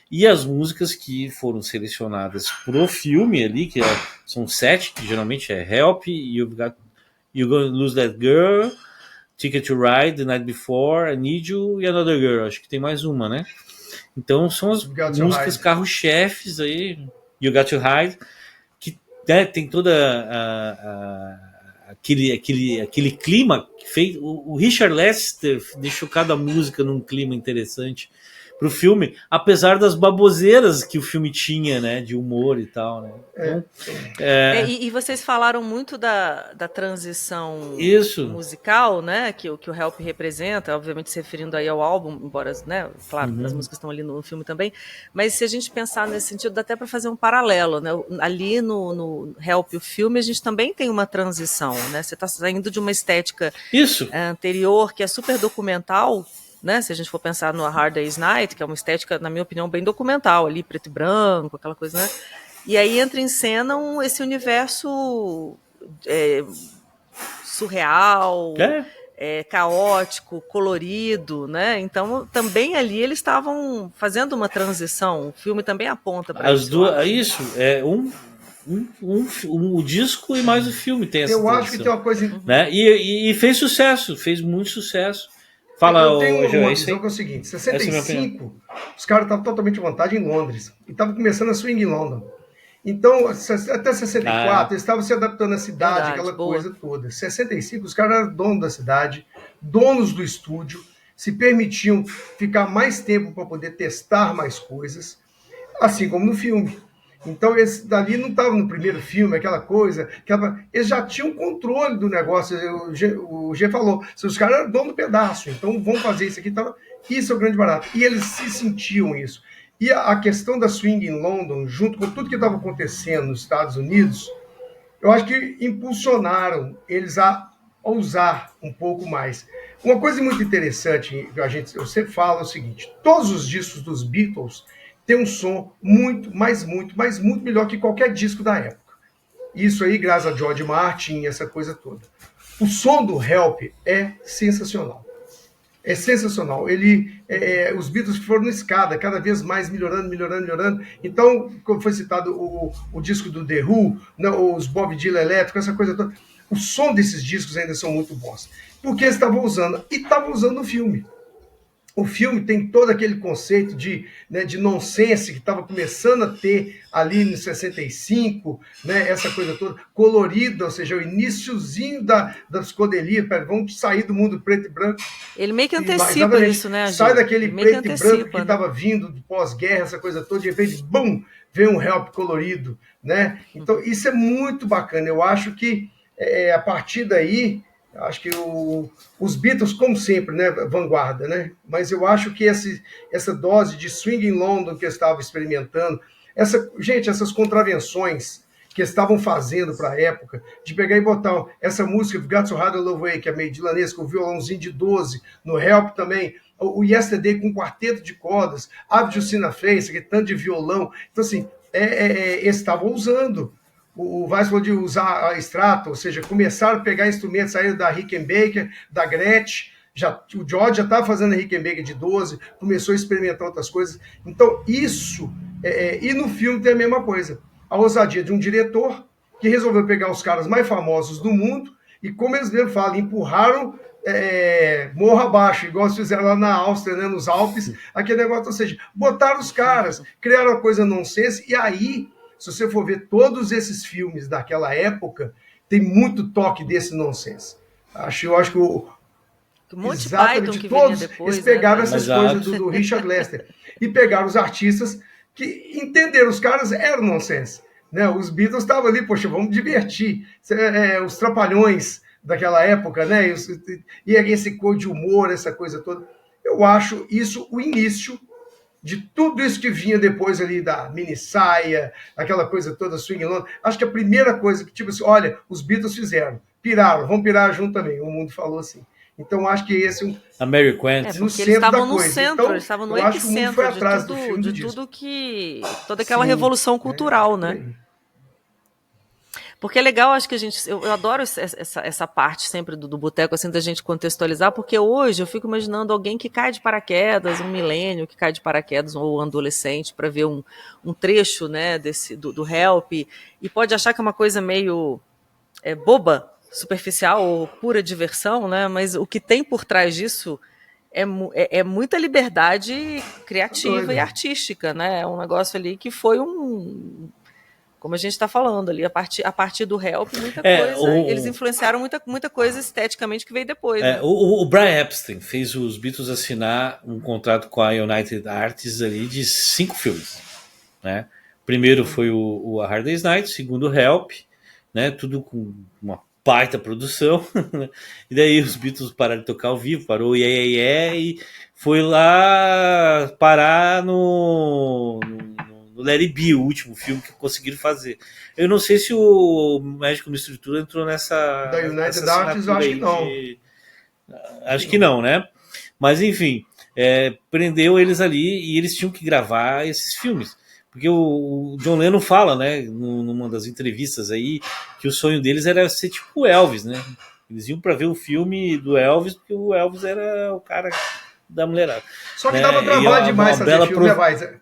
[SPEAKER 2] E as músicas que foram selecionadas pro filme ali, que são 7, que geralmente é Help, You're Gonna Lose That Girl, Ticket to Ride, The Night Before, I Need You e Another Girl. Acho que tem mais uma, né? Então são as músicas carro-chefes aí, You Got to Hide, que, né, tem toda aquele clima feito. O Richard Lester deixou cada música num clima interessante pro filme, apesar das baboseiras que o filme tinha, né, de humor e tal, né? Então,
[SPEAKER 1] e vocês falaram muito da transição
[SPEAKER 2] isso.
[SPEAKER 1] musical, né, que o Help representa, obviamente se referindo aí ao álbum, embora, né, claro, as músicas estão ali no filme também, mas se a gente pensar nesse sentido, dá até para fazer um paralelo, né, ali no Help, o filme, a gente também tem uma transição, né, você está saindo de uma estética anterior, que é super documental, né, se a gente for pensar no A Hard Day's Night, que é uma estética, na minha opinião, bem documental, ali, preto e branco, aquela coisa, né? E aí entra em cena esse universo surreal, caótico, colorido, né? Então, também ali eles estavam fazendo uma transição. O filme também aponta para isso.
[SPEAKER 2] Isso, o disco e mais o filme tem essa transição.
[SPEAKER 3] Eu acho que tem uma coisa...
[SPEAKER 2] Né? E fez sucesso, fez muito sucesso. Fala,
[SPEAKER 3] eu tenho uma visão que é o seguinte, em 65, os caras estavam totalmente à vontade em Londres, e estavam começando a swing em London. Então, até 64, eles estavam se adaptando à cidade, aquela coisa toda. Em 65, os caras eram donos da cidade, donos do estúdio, se permitiam ficar mais tempo para poder testar mais coisas, assim como no filme. Então, eles dali não estavam no primeiro filme, aquela coisa, eles já tinham controle do negócio. O G falou, se os caras eram dono do pedaço, então vão fazer isso aqui. Isso é o grande barato. E eles se sentiam isso. E a questão da swing em London, junto com tudo que estava acontecendo nos Estados Unidos, eu acho que impulsionaram eles a ousar um pouco mais. Uma coisa muito interessante, eu sempre falo é o seguinte, todos os discos dos Beatles tem um som muito, mas muito melhor que qualquer disco da época. Isso aí, graças a George Martin, essa coisa toda. O som do Help é sensacional. É sensacional. Os Beatles foram na escada, cada vez mais melhorando. Então, como foi citado o disco do The Who, né, os Bob Dylan elétrico, essa coisa toda. O som desses discos ainda são muito bons. Porque eles estavam usando, e estavam usando no filme. O filme tem todo aquele conceito de nonsense que estava começando a ter ali em 65, né, essa coisa toda, colorida, ou seja, o iniciozinho da psicodelia, vamos sair do mundo preto e branco.
[SPEAKER 1] Ele meio que antecipa isso, né,
[SPEAKER 3] Sai daquele preto e branco que estava vindo do pós-guerra, essa coisa toda, de repente, bum, vem um Help colorido, né? Então, isso é muito bacana. Eu acho que, a partir daí, acho que os Beatles, como sempre, né, vanguarda, né? Mas eu acho que essa dose de swing in London que eu estava experimentando, essas contravenções que estavam fazendo para a época, de pegar e botar essa música Got to Hide the Love Way, que é meio dilanesca, o violãozinho de 12, no Help também, o Yesterday com um quarteto de cordas, Have You Seen a Face, que tanto de violão. Então, assim, eles estavam usando. O Weiss falou de usar a Strato, ou seja, começaram a pegar instrumentos, saíram da Rickenbacker, da Gretsch, o George já estava fazendo a Rickenbacker de 12, começou a experimentar outras coisas. Então, isso, e no filme tem a mesma coisa. A ousadia de um diretor que resolveu pegar os caras mais famosos do mundo e, como eles mesmo falam, empurraram morro abaixo, igual eles fizeram lá na Áustria, né, nos Alpes, aquele negócio, ou seja, botaram os caras, criaram uma coisa nonsense, e aí, se você for ver todos esses filmes daquela época, tem muito toque desse nonsense. Eu acho que o
[SPEAKER 1] Monty Python que todos depois,
[SPEAKER 3] eles pegaram, né, essas coisas
[SPEAKER 2] Exato.
[SPEAKER 3] do Richard Lester e pegaram os artistas que entenderam, os caras eram nonsense, né? Os Beatles estavam ali, poxa, vamos divertir, os Trapalhões daquela época, né? E esse cor de humor, essa coisa toda. Eu acho isso o início de tudo isso que vinha depois ali da mini saia, aquela coisa toda, swing long. Acho que a primeira coisa que, tipo assim, olha, os Beatles fizeram, piraram, vão pirar junto também, o mundo falou assim. Então, acho que esse
[SPEAKER 2] A Mary Quant.
[SPEAKER 1] porque eles estavam no centro, então, eles estavam no epicentro toda aquela revolução cultural, né? Porque é legal, acho que eu adoro essa parte sempre do boteco, assim, da gente contextualizar, porque hoje eu fico imaginando alguém que cai de paraquedas, um milênio que cai de paraquedas, ou um adolescente, para ver um trecho, né, do Help, e pode achar que é uma coisa meio boba, superficial ou pura diversão, né, mas o que tem por trás disso é muita liberdade criativa e artística, né, é um negócio ali que foi como a gente está falando ali, a partir do Help, muita coisa. Eles influenciaram muita coisa esteticamente que veio depois. Né?
[SPEAKER 2] O Brian Epstein fez os Beatles assinar um contrato com a United Artists ali de 5 filmes. Né? Primeiro foi o A Hard Day's Night, segundo o Help, né? Tudo com uma baita produção. E daí os Beatles pararam de tocar ao vivo, parou o e foi lá parar no Let It Be, o último filme que conseguiram fazer. Eu não sei se o Magical Mystery Tour entrou nessa...
[SPEAKER 3] Da United Artists, eu acho que não.
[SPEAKER 2] Acho que não, né? Mas, enfim, prendeu eles ali e eles tinham que gravar esses filmes. Porque o John Lennon fala, né, numa das entrevistas aí, que o sonho deles era ser tipo o Elvis, né? Eles iam para ver o filme do Elvis, porque o Elvis era o cara da mulherada.
[SPEAKER 3] Só que dava trabalho demais fazer filme,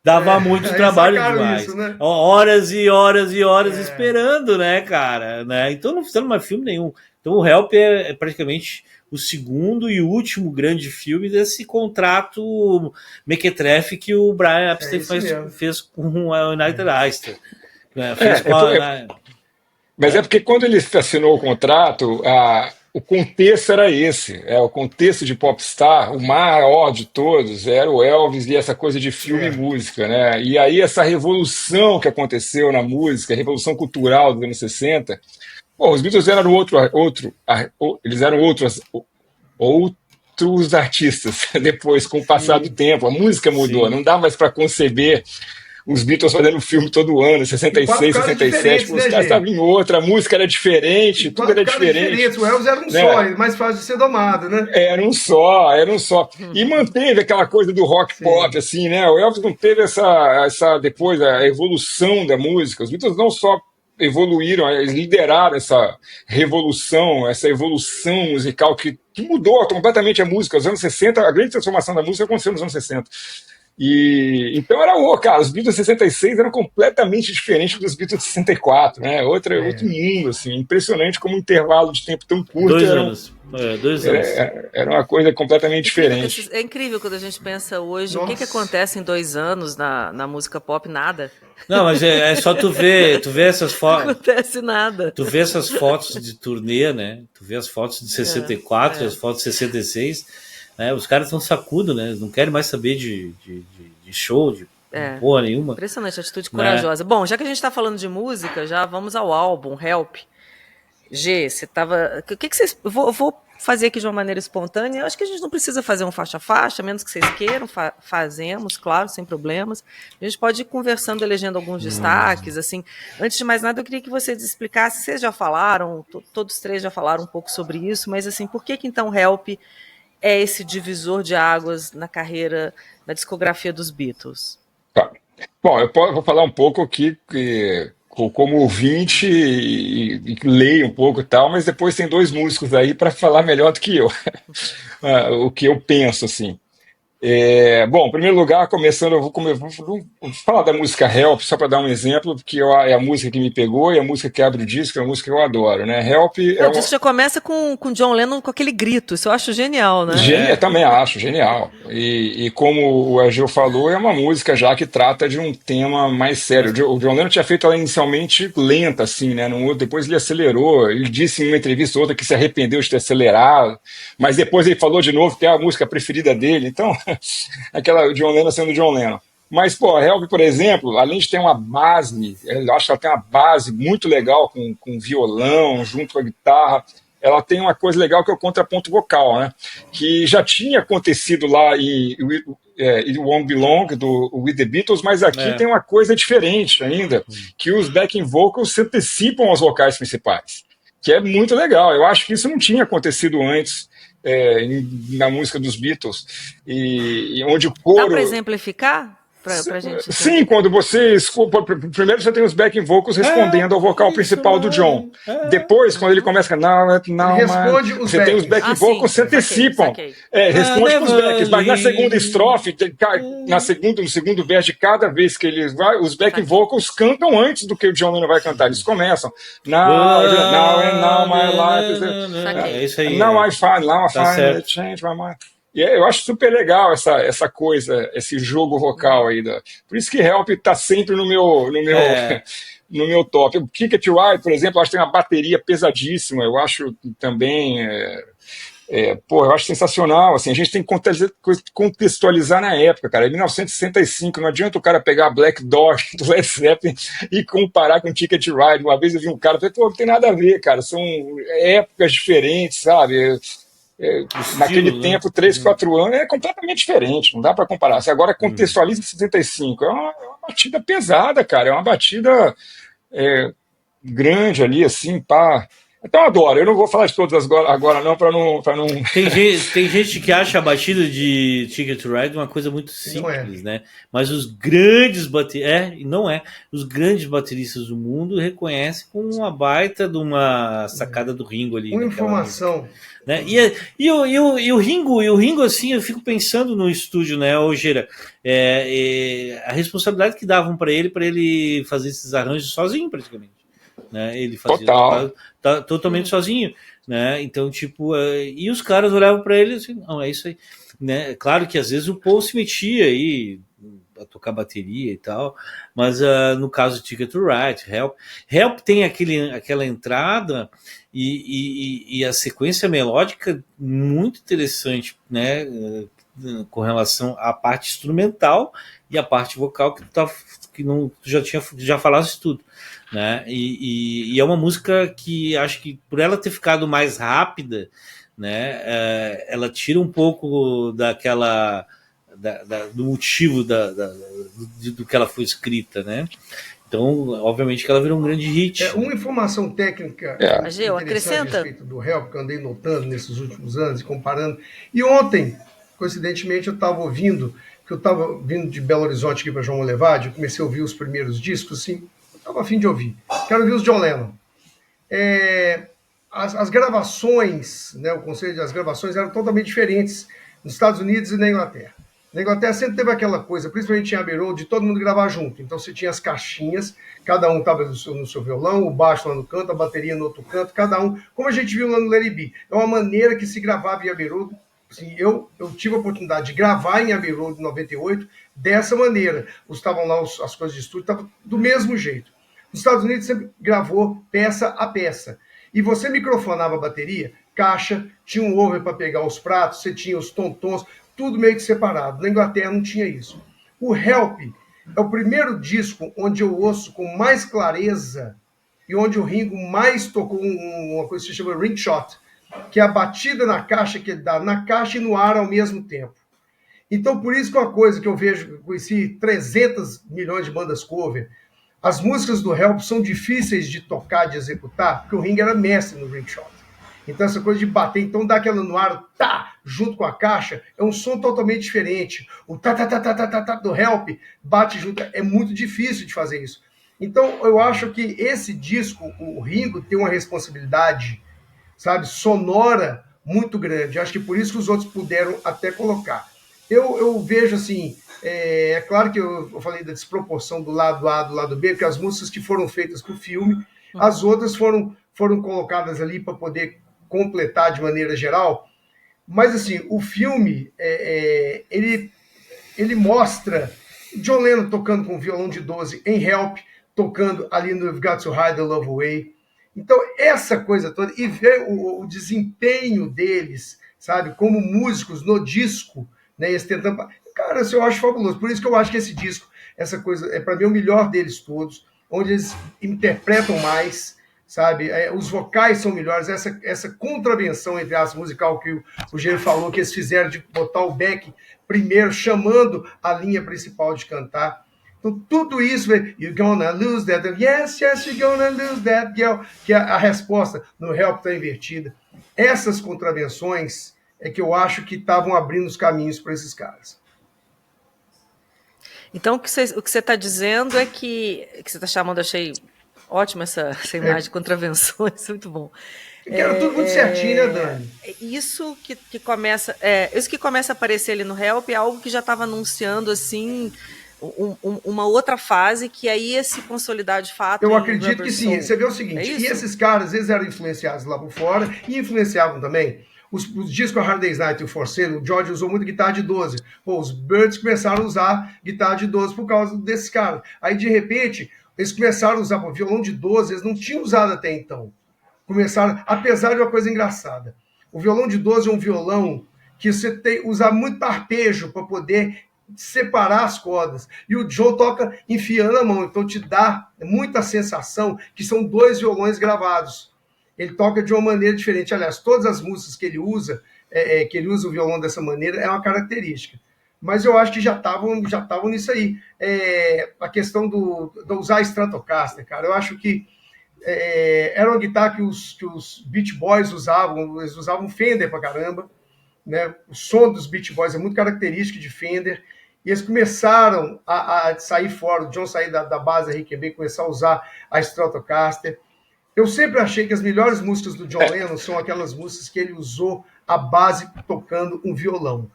[SPEAKER 2] Dava muito trabalho demais.
[SPEAKER 3] Isso, né?
[SPEAKER 2] Horas e horas e horas esperando, né, cara? Né? Então não fizeram mais filme nenhum. Então o Help é praticamente o segundo e último grande filme desse contrato mequetrefe que o Brian Epstein fez com a United Artists.
[SPEAKER 4] Mas é porque quando ele assinou o contrato, o contexto era esse, o contexto de Popstar, o maior de todos era o Elvis e essa coisa de filme e música, né? E aí essa revolução que aconteceu na música, a revolução cultural dos anos 60, os Beatles eram eles eram outros artistas depois, com o passar do tempo, a música mudou, não dá mais para conceber os Beatles fazendo filme todo ano,
[SPEAKER 3] E
[SPEAKER 4] 66,
[SPEAKER 3] 4 caras
[SPEAKER 4] 67,
[SPEAKER 3] diferentes,
[SPEAKER 4] os
[SPEAKER 3] né,
[SPEAKER 4] caras
[SPEAKER 3] Gê?
[SPEAKER 4] estavam em outra, a música era diferente,
[SPEAKER 3] E
[SPEAKER 4] tudo
[SPEAKER 3] 4
[SPEAKER 4] era
[SPEAKER 3] caras
[SPEAKER 4] diferente,
[SPEAKER 3] diferentes. O Elvis era um só,
[SPEAKER 4] né?
[SPEAKER 3] é mais fácil de ser domado, né?
[SPEAKER 4] Era um só, era um só. E manteve aquela coisa do rock pop,
[SPEAKER 3] Sim.
[SPEAKER 4] assim, né? O Elvis não teve depois, a evolução da música. Os Beatles não só evoluíram, eles lideraram essa revolução, essa evolução musical que mudou completamente a música. Os anos 60, a grande transformação da música aconteceu nos anos 60. E então cara, os Beatles de 66 eram completamente diferentes dos Beatles de 64, né? Outro
[SPEAKER 3] É.
[SPEAKER 4] mundo, assim, impressionante como um intervalo de tempo tão curto
[SPEAKER 2] 2 anos. 2 anos.
[SPEAKER 4] era uma coisa completamente diferente.
[SPEAKER 1] É incrível quando a gente pensa hoje o que
[SPEAKER 3] Nossa.
[SPEAKER 1] acontece em 2 anos na música pop, nada.
[SPEAKER 2] Não, mas é só tu ver essas
[SPEAKER 1] Não
[SPEAKER 2] fotos.
[SPEAKER 1] acontece nada.
[SPEAKER 2] Tu vê essas fotos de turnê, né? Tu vê as fotos de 64, as fotos de 66, né? Os caras estão sacudo, né? Eles não querem mais saber de show, de porra nenhuma.
[SPEAKER 1] Impressionante, atitude
[SPEAKER 2] Né?
[SPEAKER 1] corajosa. Bom, já que a gente está falando de música, já vamos ao álbum Help. G, você tava. O que vocês. Vou fazer aqui de uma maneira espontânea. Eu acho que a gente não precisa fazer um faixa a faixa, a menos que vocês queiram, fazemos, claro, sem problemas. A gente pode ir conversando, elegendo alguns destaques. Assim, antes de mais nada, eu queria que vocês explicassem. Vocês já falaram, todos três já falaram um pouco sobre isso, mas assim, por que então Help é esse divisor de águas na carreira, na discografia dos Beatles?
[SPEAKER 4] Tá. Bom, vou falar um pouco aqui como ouvinte e leio um pouco e tal, mas depois tem dois músicos aí para falar melhor do que eu, o que eu penso, assim. Bom, em primeiro lugar, começando, vou falar da música Help, só para dar um exemplo, porque é a música que me pegou e a música que abre o disco, é a música que eu adoro, né? Help
[SPEAKER 1] O disco já começa com John Lennon com aquele grito, isso eu acho genial, né?
[SPEAKER 4] Genial, também acho, genial. E como o Agil falou, é uma música já que trata de um tema mais sério. O John Lennon tinha feito ela inicialmente lenta, assim, né? Depois ele acelerou. Ele disse em uma entrevista ou outra que se arrependeu de ter acelerado, mas depois ele falou de novo que é a música preferida dele. Então, aquela John Lennon sendo John Lennon. Mas, pô, a Help, por exemplo, além de ter uma base, eu acho que ela tem uma base muito legal com violão, junto com a guitarra, ela tem uma coisa legal que é o contraponto vocal, né? Que já tinha acontecido lá em It Won't Be Long, do With the Beatles, mas aqui tem uma coisa diferente ainda, que os backing vocals se antecipam aos vocais principais, que é muito legal. Eu acho que isso não tinha acontecido antes na música dos Beatles, e onde o coro...
[SPEAKER 1] Dá para exemplificar? Pra gente
[SPEAKER 4] Sim, quando você primeiro você tem os backing vocals respondendo ao vocal principal do John. Depois, quando ele começa você tem os backing vocals se antecipam. Responde com os backs, mas na segunda estrofe, no segundo verso de cada vez que ele vai, os backing vocals cantam antes do que o John Lennon vai cantar. Eles começam. Now my life
[SPEAKER 2] É isso aí.
[SPEAKER 4] Now I find change my mind. E eu acho super legal essa coisa, esse jogo vocal aí. Por isso que Help está sempre no meu top. O Ticket to Ride, por exemplo, eu acho que tem uma bateria pesadíssima. Eu acho também... eu acho sensacional. Assim, a gente tem que contextualizar na época, cara. Em 1965, não adianta o cara pegar Black Door do Led Zeppelin e comparar com Ticket to Ride. Uma vez eu vi um cara e falei, pô, não tem nada a ver, cara. São épocas diferentes, sabe? Naquele tempo, 3, 4 anos, é completamente diferente, não dá para comparar. Se agora contextualiza 65, é uma batida pesada, cara, é uma batida grande ali, assim, pá. Então eu adoro, eu não vou falar de todas agora não, para não...
[SPEAKER 2] Tem gente que acha a batida de Ticket to Ride uma coisa muito simples, né? Mas os grandes os grandes bateristas do mundo reconhecem como uma baita de uma sacada do Ringo ali.
[SPEAKER 3] Uma informação.
[SPEAKER 2] Música, né? E o Ringo, assim, eu fico pensando no estúdio, né, Ogeira, a responsabilidade que davam para ele fazer esses arranjos sozinho, praticamente. Né? Ele fazia totalmente sozinho, né? Então, tipo, e os caras olhavam para ele assim, não, é isso aí, né? Claro que às vezes o Paul se metia aí a tocar bateria e tal, mas no caso de Ticket to Ride, Help tem aquela entrada e a sequência melódica muito interessante, né? Com relação à parte instrumental e à parte vocal que tu já falaste tudo. Né? E é uma música que acho que por ela ter ficado mais rápida, né, ela tira um pouco do motivo do que ela foi escrita, né? Então, obviamente que ela virou um grande hit.
[SPEAKER 3] Uma informação técnica interessante a respeito do Help, que eu andei notando nesses últimos anos, comparando. E ontem, coincidentemente, eu estava ouvindo, que eu estava vindo de Belo Horizonte aqui para João Molevade, eu comecei a ouvir os primeiros discos, assim, eu estava a fim de ouvir. Quero ouvir os John Lennon. As gravações, né, o conceito das gravações eram totalmente diferentes nos Estados Unidos e na Inglaterra. Na Inglaterra sempre teve aquela coisa, principalmente em Abbey Road, de todo mundo gravar junto. Então você tinha as caixinhas, cada um estava no seu violão, o baixo lá no canto, a bateria no outro canto, cada um, como a gente viu lá no Let It Be. É uma maneira que se gravava em Abbey Road. Assim, eu tive a oportunidade de gravar em Abbey Road em 98 dessa maneira. Estavam lá as coisas de estúdio, estava do mesmo jeito. Nos Estados Unidos sempre gravou peça a peça. E você microfonava a bateria, caixa, tinha um over para pegar os pratos, você tinha os tom-tons, tudo meio que separado. Na Inglaterra não tinha isso. O Help é o primeiro disco onde eu ouço com mais clareza e onde o Ringo mais tocou uma coisa que se chama ring shot, que é a batida na caixa que ele dá na caixa e no ar ao mesmo tempo. Então, por isso que uma coisa que eu vejo, conheci 300 milhões de bandas cover, as músicas do Help são difíceis de tocar, de executar, porque o Ringo era mestre no ring shot. Então, essa coisa de bater, então, dar aquela no ar, tá, junto com a caixa, é um som totalmente diferente. O tá do Help bate junto, é muito difícil de fazer isso. Então, eu acho que esse disco, o Ringo, tem uma responsabilidade, sabe, sonora muito grande. Eu acho que por isso que os outros puderam até colocar. Eu vejo assim, é claro que eu falei da desproporção do lado A do lado B, porque as músicas que foram feitas para o filme, as outras foram colocadas ali para poder completar de maneira geral, mas assim, o filme ele mostra John Lennon tocando com violão de 12 em Help, tocando ali no You've Got to Hide the Love Away. Então, essa coisa toda, e ver o desempenho deles, sabe, como músicos no disco, né, eles tentando... Cara, isso eu acho fabuloso. Por isso que eu acho que esse disco, essa coisa, é para mim o melhor deles todos, onde eles interpretam mais, sabe? Os vocais são melhores, essa contravenção entre as musical que o Gênero falou, que eles fizeram de botar o Beck primeiro, chamando a linha principal de cantar. Então, tudo isso, you're gonna lose that, yes, you're gonna lose that girl, que a resposta no Help está invertida. Essas contravenções é que eu acho que estavam abrindo os caminhos para esses caras.
[SPEAKER 1] Então, o que você está dizendo é que você está chamando, achei ótima essa imagem de contravenções, muito bom.
[SPEAKER 3] Era tudo muito certinho, né, Dani?
[SPEAKER 1] Isso que começa a aparecer ali no Help é algo que já estava anunciando assim uma outra fase que aí ia se consolidar de fato.
[SPEAKER 3] Eu acredito que sim. Você vê o seguinte, e esses caras, eles eram influenciados lá por fora e influenciavam também. Os discos Hard Day's Night e o For Sale, o George usou muito guitarra de 12. Pô, os Birds começaram a usar guitarra de 12 por causa desses caras. Aí, de repente, eles começaram a usar violão de 12, eles não tinham usado até então. Começaram, apesar de uma coisa engraçada. O violão de 12 é um violão que você tem que usar muito arpejo para poder separar as cordas. E o John toca enfiando a mão, então te dá muita sensação que são dois violões gravados. Ele toca de uma maneira diferente. Aliás, todas as músicas que ele usa o violão dessa maneira, é uma característica. Mas eu acho que já estavam nisso aí. A questão do usar Stratocaster, cara, eu acho que era uma guitarra que os Beach Boys usavam, eles usavam Fender pra caramba, né? O som dos Beach Boys é muito característico de Fender, e eles começaram a sair fora, o John sair da base da Rickenbacker, começar a usar a Stratocaster. Eu sempre achei que as melhores músicas do John Lennon são aquelas músicas que ele usou a base tocando um violão.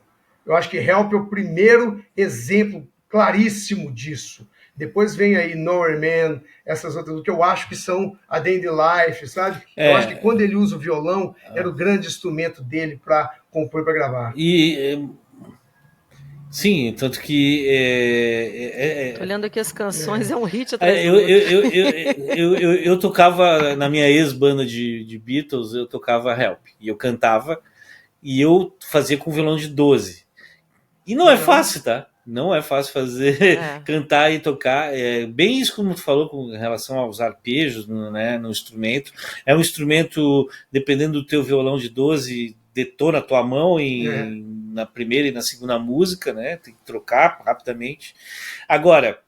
[SPEAKER 3] Eu acho que Help é o primeiro exemplo claríssimo disso. Depois vem aí Nowhere Man, essas outras, que eu acho que são a Day in the Life, sabe? Eu acho que quando ele usa o violão, era o grande instrumento dele para compor, para gravar.
[SPEAKER 2] Sim, tanto que...
[SPEAKER 1] Olhando aqui as canções, é um hit
[SPEAKER 2] atrás do outro. Eu tocava, na minha ex-banda de Beatles, eu tocava Help. E eu cantava, e eu fazia com violão de 12. E não é fácil, tá? Não é fácil cantar e tocar. É bem isso como tu falou com relação aos arpejos, né, no instrumento. É um instrumento, dependendo do teu violão de 12, detona a tua mão em na primeira e na segunda música, né? Tem que trocar rapidamente. Agora,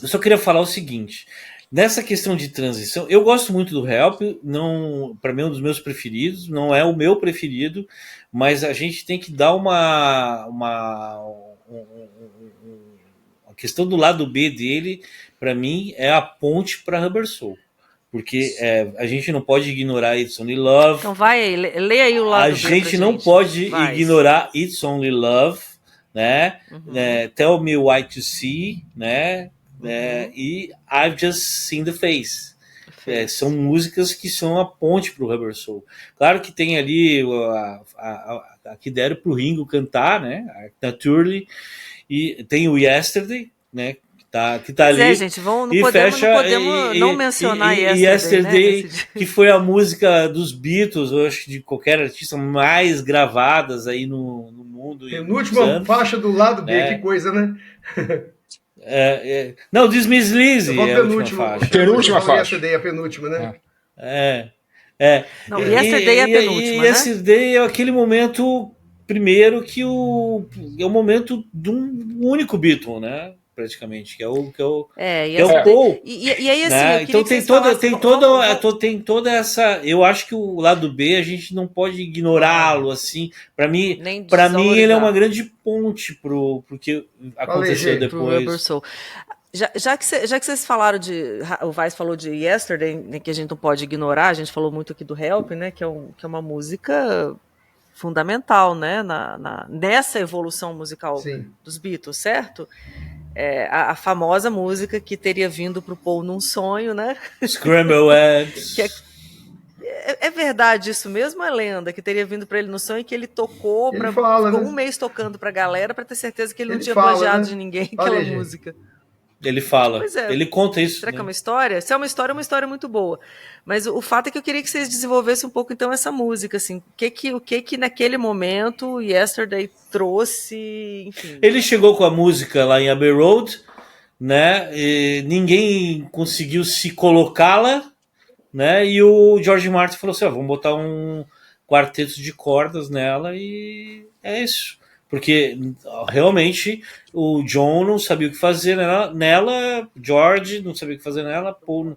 [SPEAKER 2] eu só queria falar o seguinte: nessa questão de transição, eu gosto muito do Help, não, para mim é um dos meus preferidos, não é o meu preferido, mas a gente tem que dar a questão do lado B dele, para mim, é a ponte para Rubber Soul. Porque a gente não pode ignorar It's Only Love.
[SPEAKER 1] Então vai aí, lê aí o lado
[SPEAKER 2] A
[SPEAKER 1] B
[SPEAKER 2] gente
[SPEAKER 1] pra
[SPEAKER 2] não
[SPEAKER 1] gente.
[SPEAKER 2] pode
[SPEAKER 1] Vai.
[SPEAKER 2] ignorar It's Only Love, né? Tell Me Why to See, né? E I've Just Seen the Face. São músicas que são a ponte para o Rubber Soul. Claro que tem ali a que deram para o Ringo cantar, né? Naturally. E tem o Yesterday, né? Que tá ali.
[SPEAKER 1] Gente, não podemos não mencionar
[SPEAKER 2] Yesterday,
[SPEAKER 1] né,
[SPEAKER 2] que foi a música dos Beatles, eu acho, de qualquer artista, mais gravadas aí no mundo.
[SPEAKER 3] Penúltima faixa do lado B, que coisa, né?
[SPEAKER 2] Não, This Miss Lizzy é a última faixa.
[SPEAKER 4] Penúltima faixa.
[SPEAKER 3] Yesterday é a penúltima, né?
[SPEAKER 1] Não, Yesterday é a penúltima,
[SPEAKER 2] né? Yesterday é aquele momento, primeiro, que é o momento de um único Beatle, né? Praticamente, que é o Paul.
[SPEAKER 1] E aí, assim,
[SPEAKER 2] né? Então tem toda essa. Eu acho que o lado B a gente não pode ignorá-lo assim. Para mim, ele é uma grande ponte pro que aconteceu depois.
[SPEAKER 1] Já que vocês falaram o Vaz falou de Yesterday, né, que a gente não pode ignorar, a gente falou muito aqui do Help, né, que é uma música fundamental, né, nessa evolução musical dos Beatles, certo? A famosa música que teria vindo para o Paul num sonho, né?
[SPEAKER 2] Scramble Eggs.
[SPEAKER 1] É verdade isso mesmo, é lenda? Que teria vindo para ele no sonho e que ele tocou, ficou um mês tocando para a galera para ter certeza que ele não tinha plagiado de ninguém aquela música.
[SPEAKER 2] Ele fala, ele conta isso.
[SPEAKER 1] Será que é uma história? Se é uma história muito boa. Mas o fato é que eu queria que vocês desenvolvessem um pouco, então, essa música, assim. O que naquele momento Yesterday trouxe, enfim.
[SPEAKER 2] Ele chegou com a música lá em Abbey Road, né? E ninguém conseguiu se colocá-la, né? E o George Martin falou assim, vamos botar um quarteto de cordas nela e é isso. Porque realmente o John não sabia o que fazer nela, George não sabia o que fazer nela, Paul,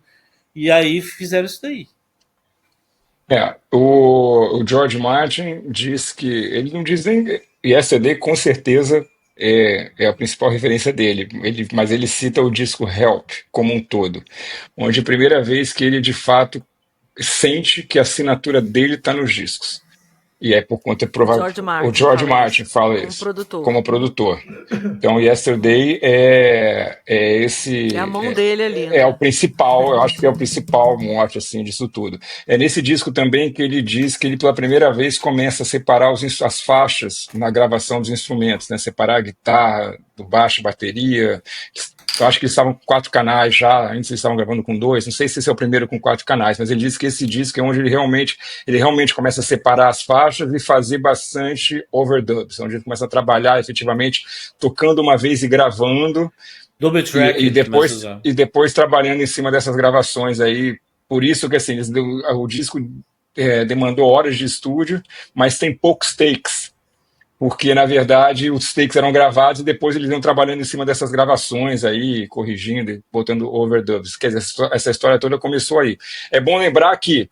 [SPEAKER 2] e aí fizeram isso daí.
[SPEAKER 4] O George Martin diz que, ele não diz nem, Yesterday com certeza é a principal referência dele, mas ele cita o disco Help como um todo, onde a primeira vez que ele de fato sente que a assinatura dele está nos discos. E é por conta provável. O George Martin fala isso como produtor. Então, Yesterday é esse.
[SPEAKER 1] É a mão dele ali.
[SPEAKER 4] É o principal, eu acho que é o principal mote assim, disso tudo. É nesse disco também que ele diz que ele, pela primeira vez, começa a separar as faixas na gravação dos instrumentos, né? Separar a guitarra, do baixo, bateria. Eu acho que eles estavam com 4 canais já, antes eles estavam gravando com 2, não sei se esse é o primeiro com 4 canais, mas ele disse que esse disco é onde ele realmente começa a separar as faixas e fazer bastante overdubs, onde ele começa a trabalhar efetivamente, tocando uma vez e gravando,
[SPEAKER 2] double track,
[SPEAKER 4] e depois trabalhando em cima dessas gravações aí. Por isso que assim, o disco demandou horas de estúdio, mas tem poucos takes, porque, na verdade, os takes eram gravados e depois eles iam trabalhando em cima dessas gravações aí, corrigindo e botando overdubs. Quer dizer, essa história toda começou aí. É bom lembrar que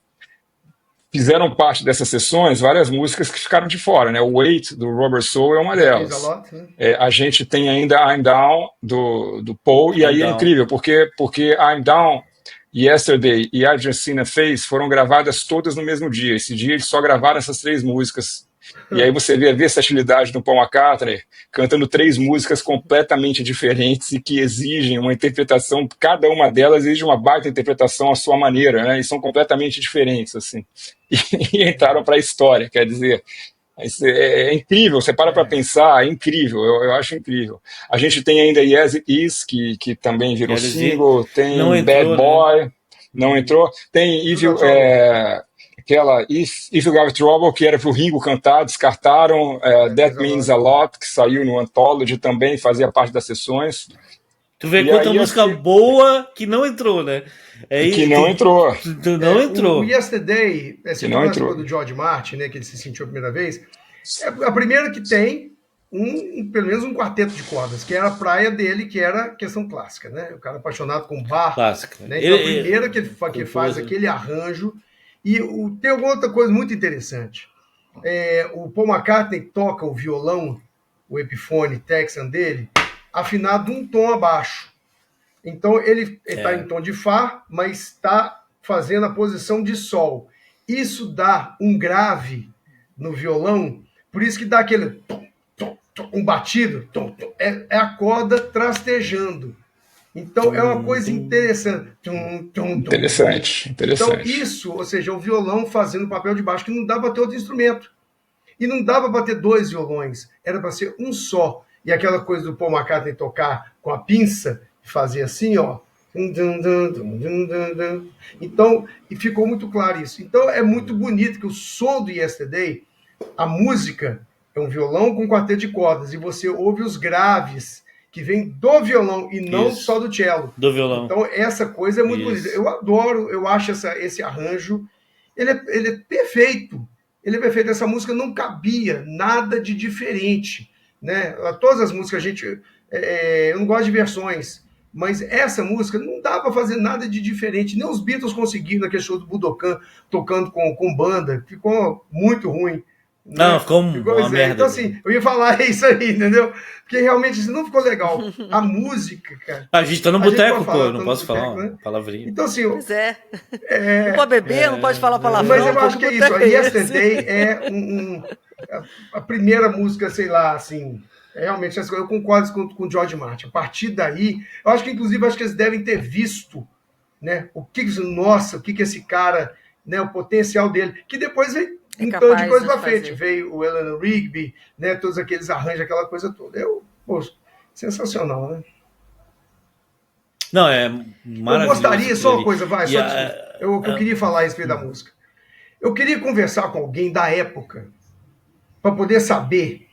[SPEAKER 4] fizeram parte dessas sessões várias músicas que ficaram de fora, né? O Wait, do Rubber Soul, é uma delas. A gente tem ainda I'm Down, do Paul, e aí é incrível, porque I'm Down, Yesterday e I've Just Seen a Face foram gravadas todas no mesmo dia. Esse dia eles só gravaram essas 3 músicas. E aí você vê a versatilidade do Paul McCartney cantando 3 músicas completamente diferentes e que exigem uma interpretação, cada uma delas exige uma baita interpretação à sua maneira, né? E são completamente diferentes, assim. E entraram para a história, quer dizer, é incrível, você para pensar, é incrível, eu acho incrível. A gente tem ainda Yes It Is, que também virou single, tem Bad Boy, né? Não entrou, tem aquela If You Got Trouble, que era pro Ringo cantar, descartaram. That Means a Lot, que saiu no Anthology, também fazia parte das sessões.
[SPEAKER 2] Tu vê quanta música boa que não entrou, né?
[SPEAKER 4] Não entrou.
[SPEAKER 2] Não entrou.
[SPEAKER 3] O Yesterday, você falou do George Martin, né, que ele se sentiu a primeira vez. É a primeira que tem pelo menos um quarteto de cordas, que era a praia dele, que era questão clássica, né? O cara apaixonado com bar.
[SPEAKER 2] Clássica.
[SPEAKER 3] Né? Então, a primeira que faz
[SPEAKER 2] compôs,
[SPEAKER 3] aquele arranjo. E tem alguma outra coisa muito interessante. O Paul McCartney toca o violão, o Epiphone Texan dele, afinado um tom abaixo. Então, ele está em tom de Fá, mas está fazendo a posição de Sol. Isso dá um grave no violão, por isso que dá aquele um batido, é a corda trastejando. Então é uma coisa interessante.
[SPEAKER 4] Interessante.
[SPEAKER 3] Então isso, ou seja, o violão fazendo o papel de baixo, que não dá para ter outro instrumento. E não dava para ter dois violões, era para ser um só. E aquela coisa do Paul McCartney tocar com a pinça, fazer assim, ó. Então, e ficou muito claro isso. Então é muito bonito que o som do Yesterday, a música, é um violão com quarteto de cordas, e você ouve os graves que vem do violão e não só do cello.
[SPEAKER 2] Do violão.
[SPEAKER 3] Então essa coisa é muito bonita. Eu adoro, eu acho esse arranjo, ele é perfeito. Ele é perfeito. Essa música não cabia nada de diferente, né? Todas as músicas eu não gosto de versões, mas essa música não dá para fazer nada de diferente. Nem os Beatles conseguiram naquele show do Budokan tocando com banda, ficou muito ruim.
[SPEAKER 2] Não, ficou uma merda.
[SPEAKER 3] Então, assim, eu ia falar isso aí, entendeu? Porque realmente isso não ficou legal. A música, cara.
[SPEAKER 2] A gente tá no boteco, pô, eu não posso falar uma palavrinha.
[SPEAKER 3] Então, assim.
[SPEAKER 1] Pois é. Não pode beber, não pode falar palavrão.
[SPEAKER 3] Mas eu acho que é isso. A Yesterday é a primeira música, sei lá, assim. Realmente, eu concordo com o George Martin. A partir daí, eu acho que, inclusive, acho que eles devem ter visto, né? O que esse cara, né? O potencial dele. Que depois vem. Então, de coisa pra frente, veio o Eleanor Rigby, né, todos aqueles arranjos, aquela coisa toda. Sensacional, né?
[SPEAKER 2] Não, é maravilhoso.
[SPEAKER 3] Eu gostaria, só uma coisa, eu queria falar a respeito da música. Eu queria conversar com alguém da época, para poder saber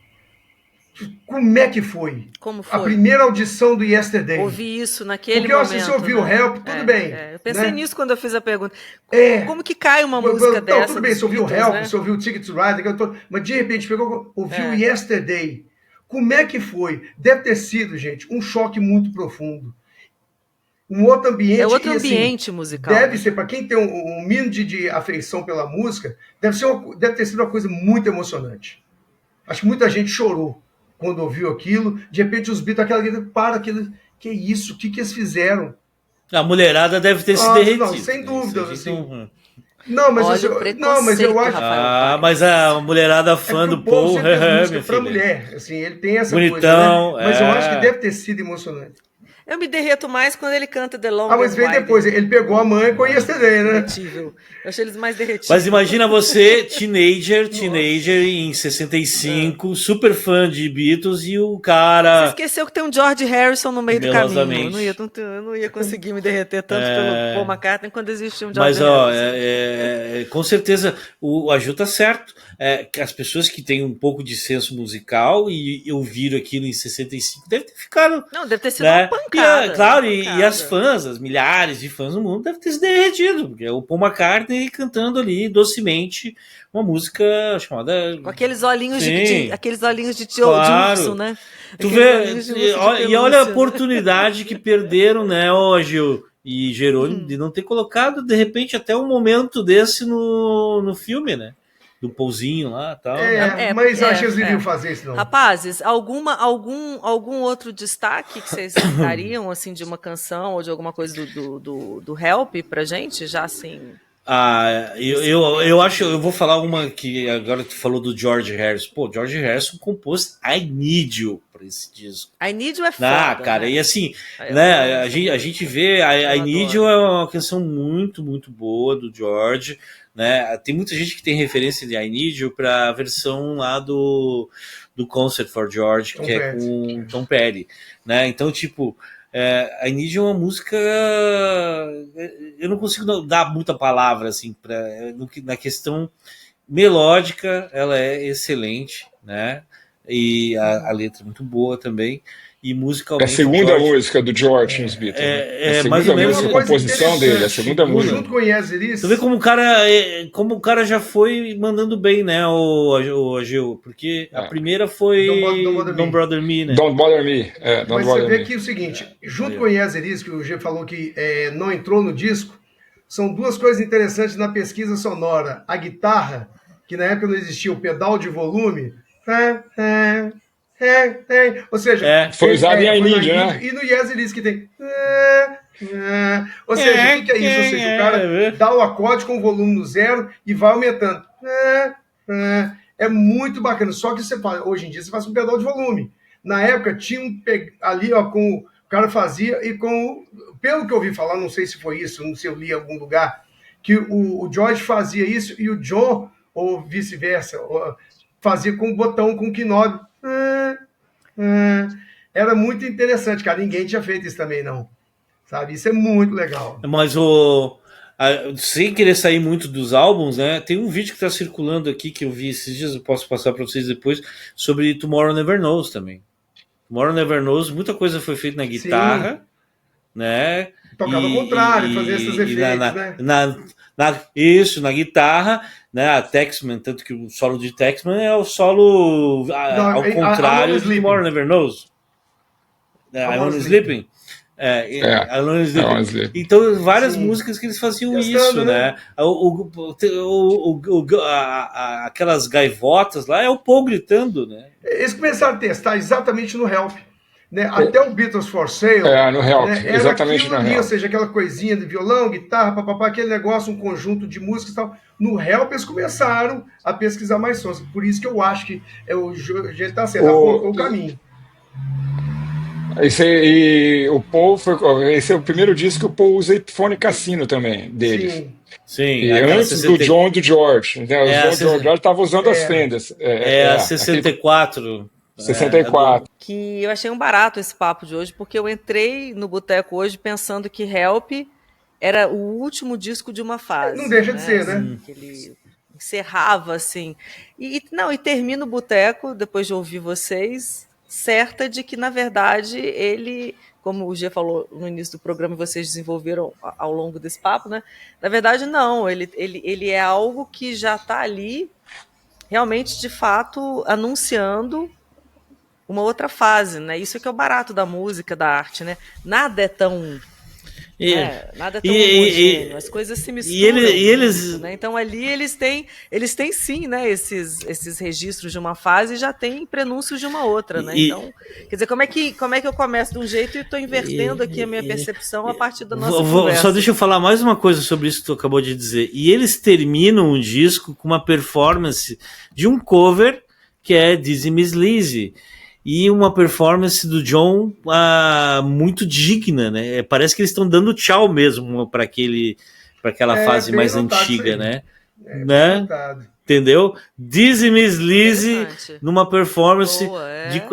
[SPEAKER 3] como é que foi.
[SPEAKER 1] Como foi?
[SPEAKER 3] A primeira audição do Yesterday.
[SPEAKER 1] Ouvi isso naquele
[SPEAKER 3] momento.
[SPEAKER 1] Porque
[SPEAKER 3] se você ouviu o Help, tudo bem.
[SPEAKER 1] Eu pensei nisso quando eu fiz a pergunta. Como que cai uma
[SPEAKER 3] Não,
[SPEAKER 1] música dessa?
[SPEAKER 3] Tudo bem, você ouviu o Help, você ouviu o Ticket to Ride, mas de repente ouviu Yesterday. Como é que foi? Deve ter sido, gente, um choque muito profundo. Um outro ambiente.
[SPEAKER 1] É outro ambiente musical.
[SPEAKER 3] Deve ser, para quem tem um mínimo de afeição pela música, deve ter sido uma coisa muito emocionante. Acho que muita gente chorou quando ouviu aquilo. De repente os Beatles, que isso? O que eles fizeram?
[SPEAKER 2] A mulherada deve ter se derretido.
[SPEAKER 3] Não, sem dúvida. Assim. Não, mas eu acho.
[SPEAKER 2] Mas a mulherada fã do Paul,
[SPEAKER 3] para mulher, assim, ele tem essa
[SPEAKER 2] bonitão,
[SPEAKER 3] coisa, né? Mas eu acho que deve ter sido emocionante.
[SPEAKER 1] Eu me derreto mais quando ele canta The Long
[SPEAKER 3] mas veio depois, ele pegou a mãe com Yesterday, né?
[SPEAKER 1] Eu achei eles mais derretidos.
[SPEAKER 2] Mas imagina você, teenager em 65, super fã de Beatles, e o cara...
[SPEAKER 1] Você esqueceu que tem um George Harrison no meio do caminho. Eu não ia conseguir me derreter tanto pelo Paul McCartney quando existia um George Harrison.
[SPEAKER 2] Com certeza, a Ju tá certo. Que as pessoas que têm um pouco de senso musical e ouviram aquilo em 65 devem ter ficado...
[SPEAKER 1] Não, deve ter sido uma pancada.
[SPEAKER 2] E as fãs, as milhares de fãs do mundo devem ter se derretido, porque é o Paul McCartney cantando ali docemente uma música chamada...
[SPEAKER 1] Com aqueles olhinhos de urso, né?
[SPEAKER 2] Tu vê, e olha a oportunidade que perderam, né, Gil e Jerônimo, de não ter colocado, de repente, até um momento desse no filme, né? Do Paulzinho lá e tal.
[SPEAKER 3] Mas acho que eles iriam fazer isso, não.
[SPEAKER 1] Rapazes, algum outro destaque que vocês dariam, assim, de uma canção ou de alguma coisa do Help pra gente? Já assim...
[SPEAKER 2] eu acho, eu vou falar uma que agora tu falou do George Harrison. Pô, George Harrison compôs I Need You para esse disco.
[SPEAKER 1] I Need You é foda,
[SPEAKER 2] cara, né? E assim, né, a gente vê I Need You é uma canção muito, muito boa do George, né? Tem muita gente que tem referência de I Need You para a versão lá do Concert for George, que é com Tom Petty, né? Então, tipo, I Need You é uma música... Eu não consigo dar muita palavra, assim, na questão melódica, ela é excelente, né? E a letra é muito boa também. e
[SPEAKER 4] É a
[SPEAKER 2] musicalmente o
[SPEAKER 4] segunda
[SPEAKER 2] George
[SPEAKER 4] música do George nos Beatles, né?
[SPEAKER 2] é
[SPEAKER 4] A
[SPEAKER 2] mais ou
[SPEAKER 4] segunda
[SPEAKER 2] menos
[SPEAKER 3] Uma
[SPEAKER 4] música, a
[SPEAKER 3] coisa
[SPEAKER 4] composição dele, a segunda
[SPEAKER 3] interessante,
[SPEAKER 4] música.
[SPEAKER 3] junto com Yes It Is,
[SPEAKER 2] Tu vê como o cara já foi mandando bem, né, o Agil, porque a
[SPEAKER 4] É.
[SPEAKER 2] primeira
[SPEAKER 3] Don't
[SPEAKER 2] foi
[SPEAKER 3] Bother
[SPEAKER 2] Don't
[SPEAKER 3] Me.
[SPEAKER 2] Brother Me, né?
[SPEAKER 4] Don't Bother Me. Don't
[SPEAKER 3] Mas você
[SPEAKER 4] Bother
[SPEAKER 3] vê
[SPEAKER 4] Me.
[SPEAKER 3] que é o seguinte, junto
[SPEAKER 2] Aí,
[SPEAKER 3] com
[SPEAKER 2] ó.
[SPEAKER 3] Yes It Is, que o G falou que não entrou no disco, são duas coisas interessantes na pesquisa sonora. A guitarra, que na época não existia o pedal de volume, ou seja,
[SPEAKER 4] Foi usado em I
[SPEAKER 3] foi no
[SPEAKER 4] Need,
[SPEAKER 3] I
[SPEAKER 4] né?
[SPEAKER 3] Need e no Yes It Is que tem. Ou seja, o que é isso? Ou seja, o cara dá o acorde com o volume no zero e vai aumentando. É muito bacana. Só que você faz, hoje em dia você faz com pedal de volume. Na época tinha ali, ó, com o cara fazia e com, pelo que eu ouvi falar, não sei se foi isso, não sei se eu li em algum lugar, que o George fazia isso e o John, ou vice-versa, fazia com o botão, com o knob. Era muito interessante, cara. Ninguém tinha feito isso também, não. Sabe? Isso é muito legal.
[SPEAKER 2] Mas sem querer sair muito dos álbuns, né? Tem um vídeo que tá circulando aqui que eu vi esses dias, eu posso passar para vocês depois, sobre Tomorrow Never Knows também. Tomorrow Never Knows, muita coisa foi feita na guitarra,
[SPEAKER 3] Sim.
[SPEAKER 2] né?
[SPEAKER 3] Tocava ao contrário, fazia esses efeitos, né?
[SPEAKER 2] Isso, na guitarra, né? A Taxman, tanto que o solo de Taxman é o solo ao contrário de Tomorrow Never Knows. I'm Only Sleeping. Alone Sleeping. Então, várias músicas que eles faziam
[SPEAKER 3] testando,
[SPEAKER 2] isso, né? Aquelas gaivotas lá é o Paul gritando, né?
[SPEAKER 3] Eles começaram a testar exatamente no Help. Né? Até o Beatles for Sale.
[SPEAKER 4] No Help,
[SPEAKER 3] né? Era
[SPEAKER 4] exatamente
[SPEAKER 3] aquilo
[SPEAKER 4] no
[SPEAKER 3] ali,
[SPEAKER 4] Help.
[SPEAKER 3] ou seja, aquela coisinha de violão, guitarra, papapá, aquele negócio, um conjunto de músicas e tal. No Help eles começaram a pesquisar mais sons. Por isso que eu acho que o jeito tá certo, apontou o caminho.
[SPEAKER 4] O Paul esse é o primeiro disco que o Paul usa Epiphone Casino também, dele.
[SPEAKER 2] Sim,
[SPEAKER 4] e antes do John do George. Né? O John do George estava usando as fendas.
[SPEAKER 2] A 64.
[SPEAKER 4] 64.
[SPEAKER 1] Que eu achei um barato esse papo de hoje, porque eu entrei no boteco hoje pensando que Help era o último disco de uma fase.
[SPEAKER 3] Não deixa de ser, né?
[SPEAKER 1] Que ele encerrava, assim. E termina o boteco, depois de ouvir vocês, certa de que, na verdade, ele, como o G falou no início do programa e vocês desenvolveram ao longo desse papo, né? Na verdade, não. Ele é algo que já está ali, realmente, de fato, anunciando uma outra fase, né? Isso é que é o barato da música, da arte, né? Nada é tão nada é tão homogêneo, as coisas se misturam. Né? Então ali eles têm sim, né? Esses registros de uma fase e já tem prenúncios de uma outra, né? Então, quer dizer, como é que eu começo de um jeito e estou invertendo aqui a minha percepção a partir da nossa conversa?
[SPEAKER 2] Só deixa eu falar mais uma coisa sobre isso que tu acabou de dizer. E eles terminam um disco com uma performance de um cover que é Dizzy Miss Lizzy. E uma performance do John muito digna, né? Parece que eles estão dando tchau mesmo para aquela fase mais antiga, né? Entendeu? Dizzy Miss Lizzy numa performance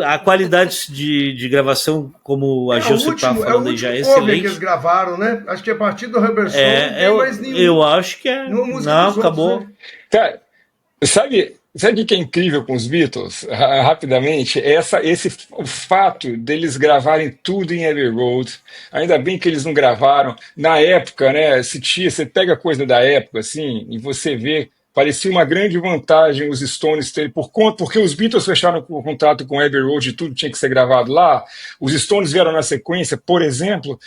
[SPEAKER 2] a qualidade de gravação, como a Gilson estava falando aí, já é excelente.
[SPEAKER 3] Que eles gravaram, né? Acho que a partir do Rubber Soul não tem mais nenhum.
[SPEAKER 2] Eu acho que é. Não, acabou.
[SPEAKER 3] Outros, né?
[SPEAKER 4] Cara, sabe o que é incrível com os Beatles, rapidamente? O fato deles gravarem tudo em Abbey Road. Ainda bem que eles não gravaram. Na época, né? Você pega coisa da época, assim, e você vê, parecia uma grande vantagem os Stones terem, porque os Beatles fecharam o contrato com Abbey Road e tudo tinha que ser gravado lá. Os Stones vieram na sequência, por exemplo.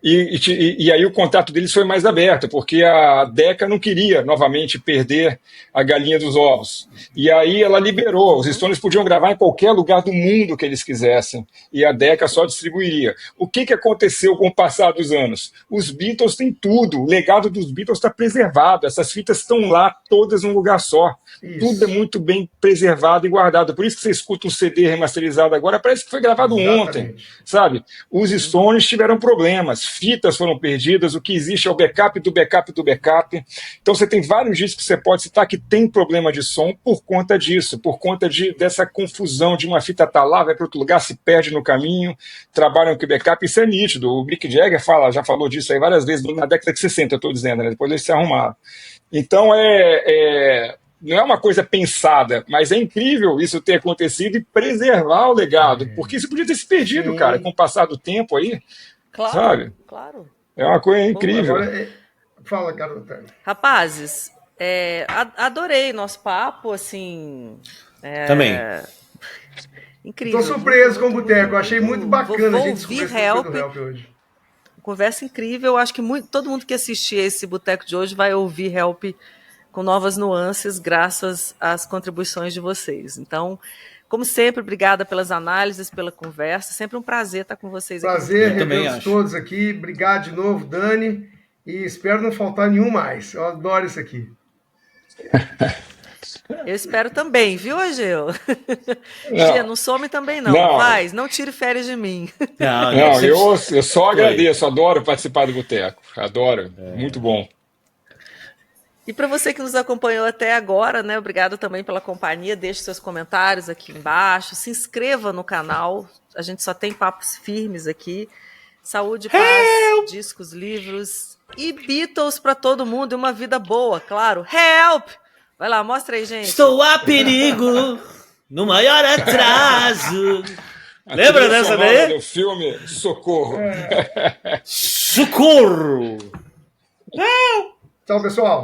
[SPEAKER 4] E aí o contato deles foi mais aberto, porque a Decca não queria novamente perder a galinha dos ovos. E aí ela liberou, os Stones podiam gravar em qualquer lugar do mundo que eles quisessem, e a Decca só distribuiria. O que aconteceu com o passar dos anos? Os Beatles têm tudo, o legado dos Beatles está preservado, essas fitas estão lá todas num lugar só. Isso. Tudo é muito bem preservado e guardado. Por isso que você escuta um CD remasterizado agora, parece que foi gravado ontem, sabe? Os Stones tiveram problemas, fitas foram perdidas, o que existe é o backup do backup do backup. Então você tem vários discos que você pode citar que tem problema de som por conta disso, por conta dessa confusão de uma fita tá lá, vai para outro lugar, se perde no caminho, trabalham com backup, isso é nítido. O Mick Jagger já falou disso aí várias vezes, na década de 60, eu estou dizendo, né? Depois eles se arrumaram. Então não é uma coisa pensada, mas é incrível isso ter acontecido e preservar o legado, porque isso podia ter se perdido,
[SPEAKER 3] Sim.
[SPEAKER 4] cara, com o passar do tempo aí,
[SPEAKER 1] Claro,
[SPEAKER 4] sabe?
[SPEAKER 1] claro.
[SPEAKER 4] É uma coisa
[SPEAKER 1] Boa.
[SPEAKER 4] incrível.
[SPEAKER 3] Agora, fala, garota.
[SPEAKER 1] Rapazes, adorei nosso papo, assim.
[SPEAKER 2] Também.
[SPEAKER 1] Incrível.
[SPEAKER 3] Estou surpreso com o
[SPEAKER 1] muito,
[SPEAKER 3] Boteco. Achei muito bacana
[SPEAKER 1] vou
[SPEAKER 3] a gente descobrir
[SPEAKER 1] ouvir
[SPEAKER 3] essa coisa do
[SPEAKER 1] Help.
[SPEAKER 3] Help hoje.
[SPEAKER 1] Conversa incrível. Acho que todo mundo que assistir esse Boteco de hoje vai ouvir Help com novas nuances, graças às contribuições de vocês. Então, como sempre, obrigada pelas análises, pela conversa. Sempre um prazer estar com vocês aqui.
[SPEAKER 3] Prazer
[SPEAKER 2] Eu também
[SPEAKER 3] revê-los
[SPEAKER 2] acho.
[SPEAKER 3] todos aqui. Obrigado de novo, Dani. E espero não faltar nenhum mais. Eu adoro isso aqui.
[SPEAKER 1] Eu espero também, viu, Ageu?
[SPEAKER 4] Não.
[SPEAKER 1] Gia, não some também não.
[SPEAKER 4] Não.
[SPEAKER 1] Faz, não tire férias de mim.
[SPEAKER 4] Não, eu só
[SPEAKER 2] Foi.
[SPEAKER 4] agradeço, adoro participar do Boteco, adoro, muito bom.
[SPEAKER 1] E para você que nos acompanhou até agora, né? Obrigado também pela companhia. Deixe seus comentários aqui embaixo. Se inscreva no canal. A gente só tem papos firmes aqui. Saúde, paz, discos, livros e Beatles para todo mundo e uma vida boa, claro. Help! Vai lá, mostra aí, gente.
[SPEAKER 2] Estou a perigo no maior atraso. Lembra dessa daí?
[SPEAKER 4] Do filme Socorro.
[SPEAKER 2] Socorro!
[SPEAKER 3] Tchau, pessoal.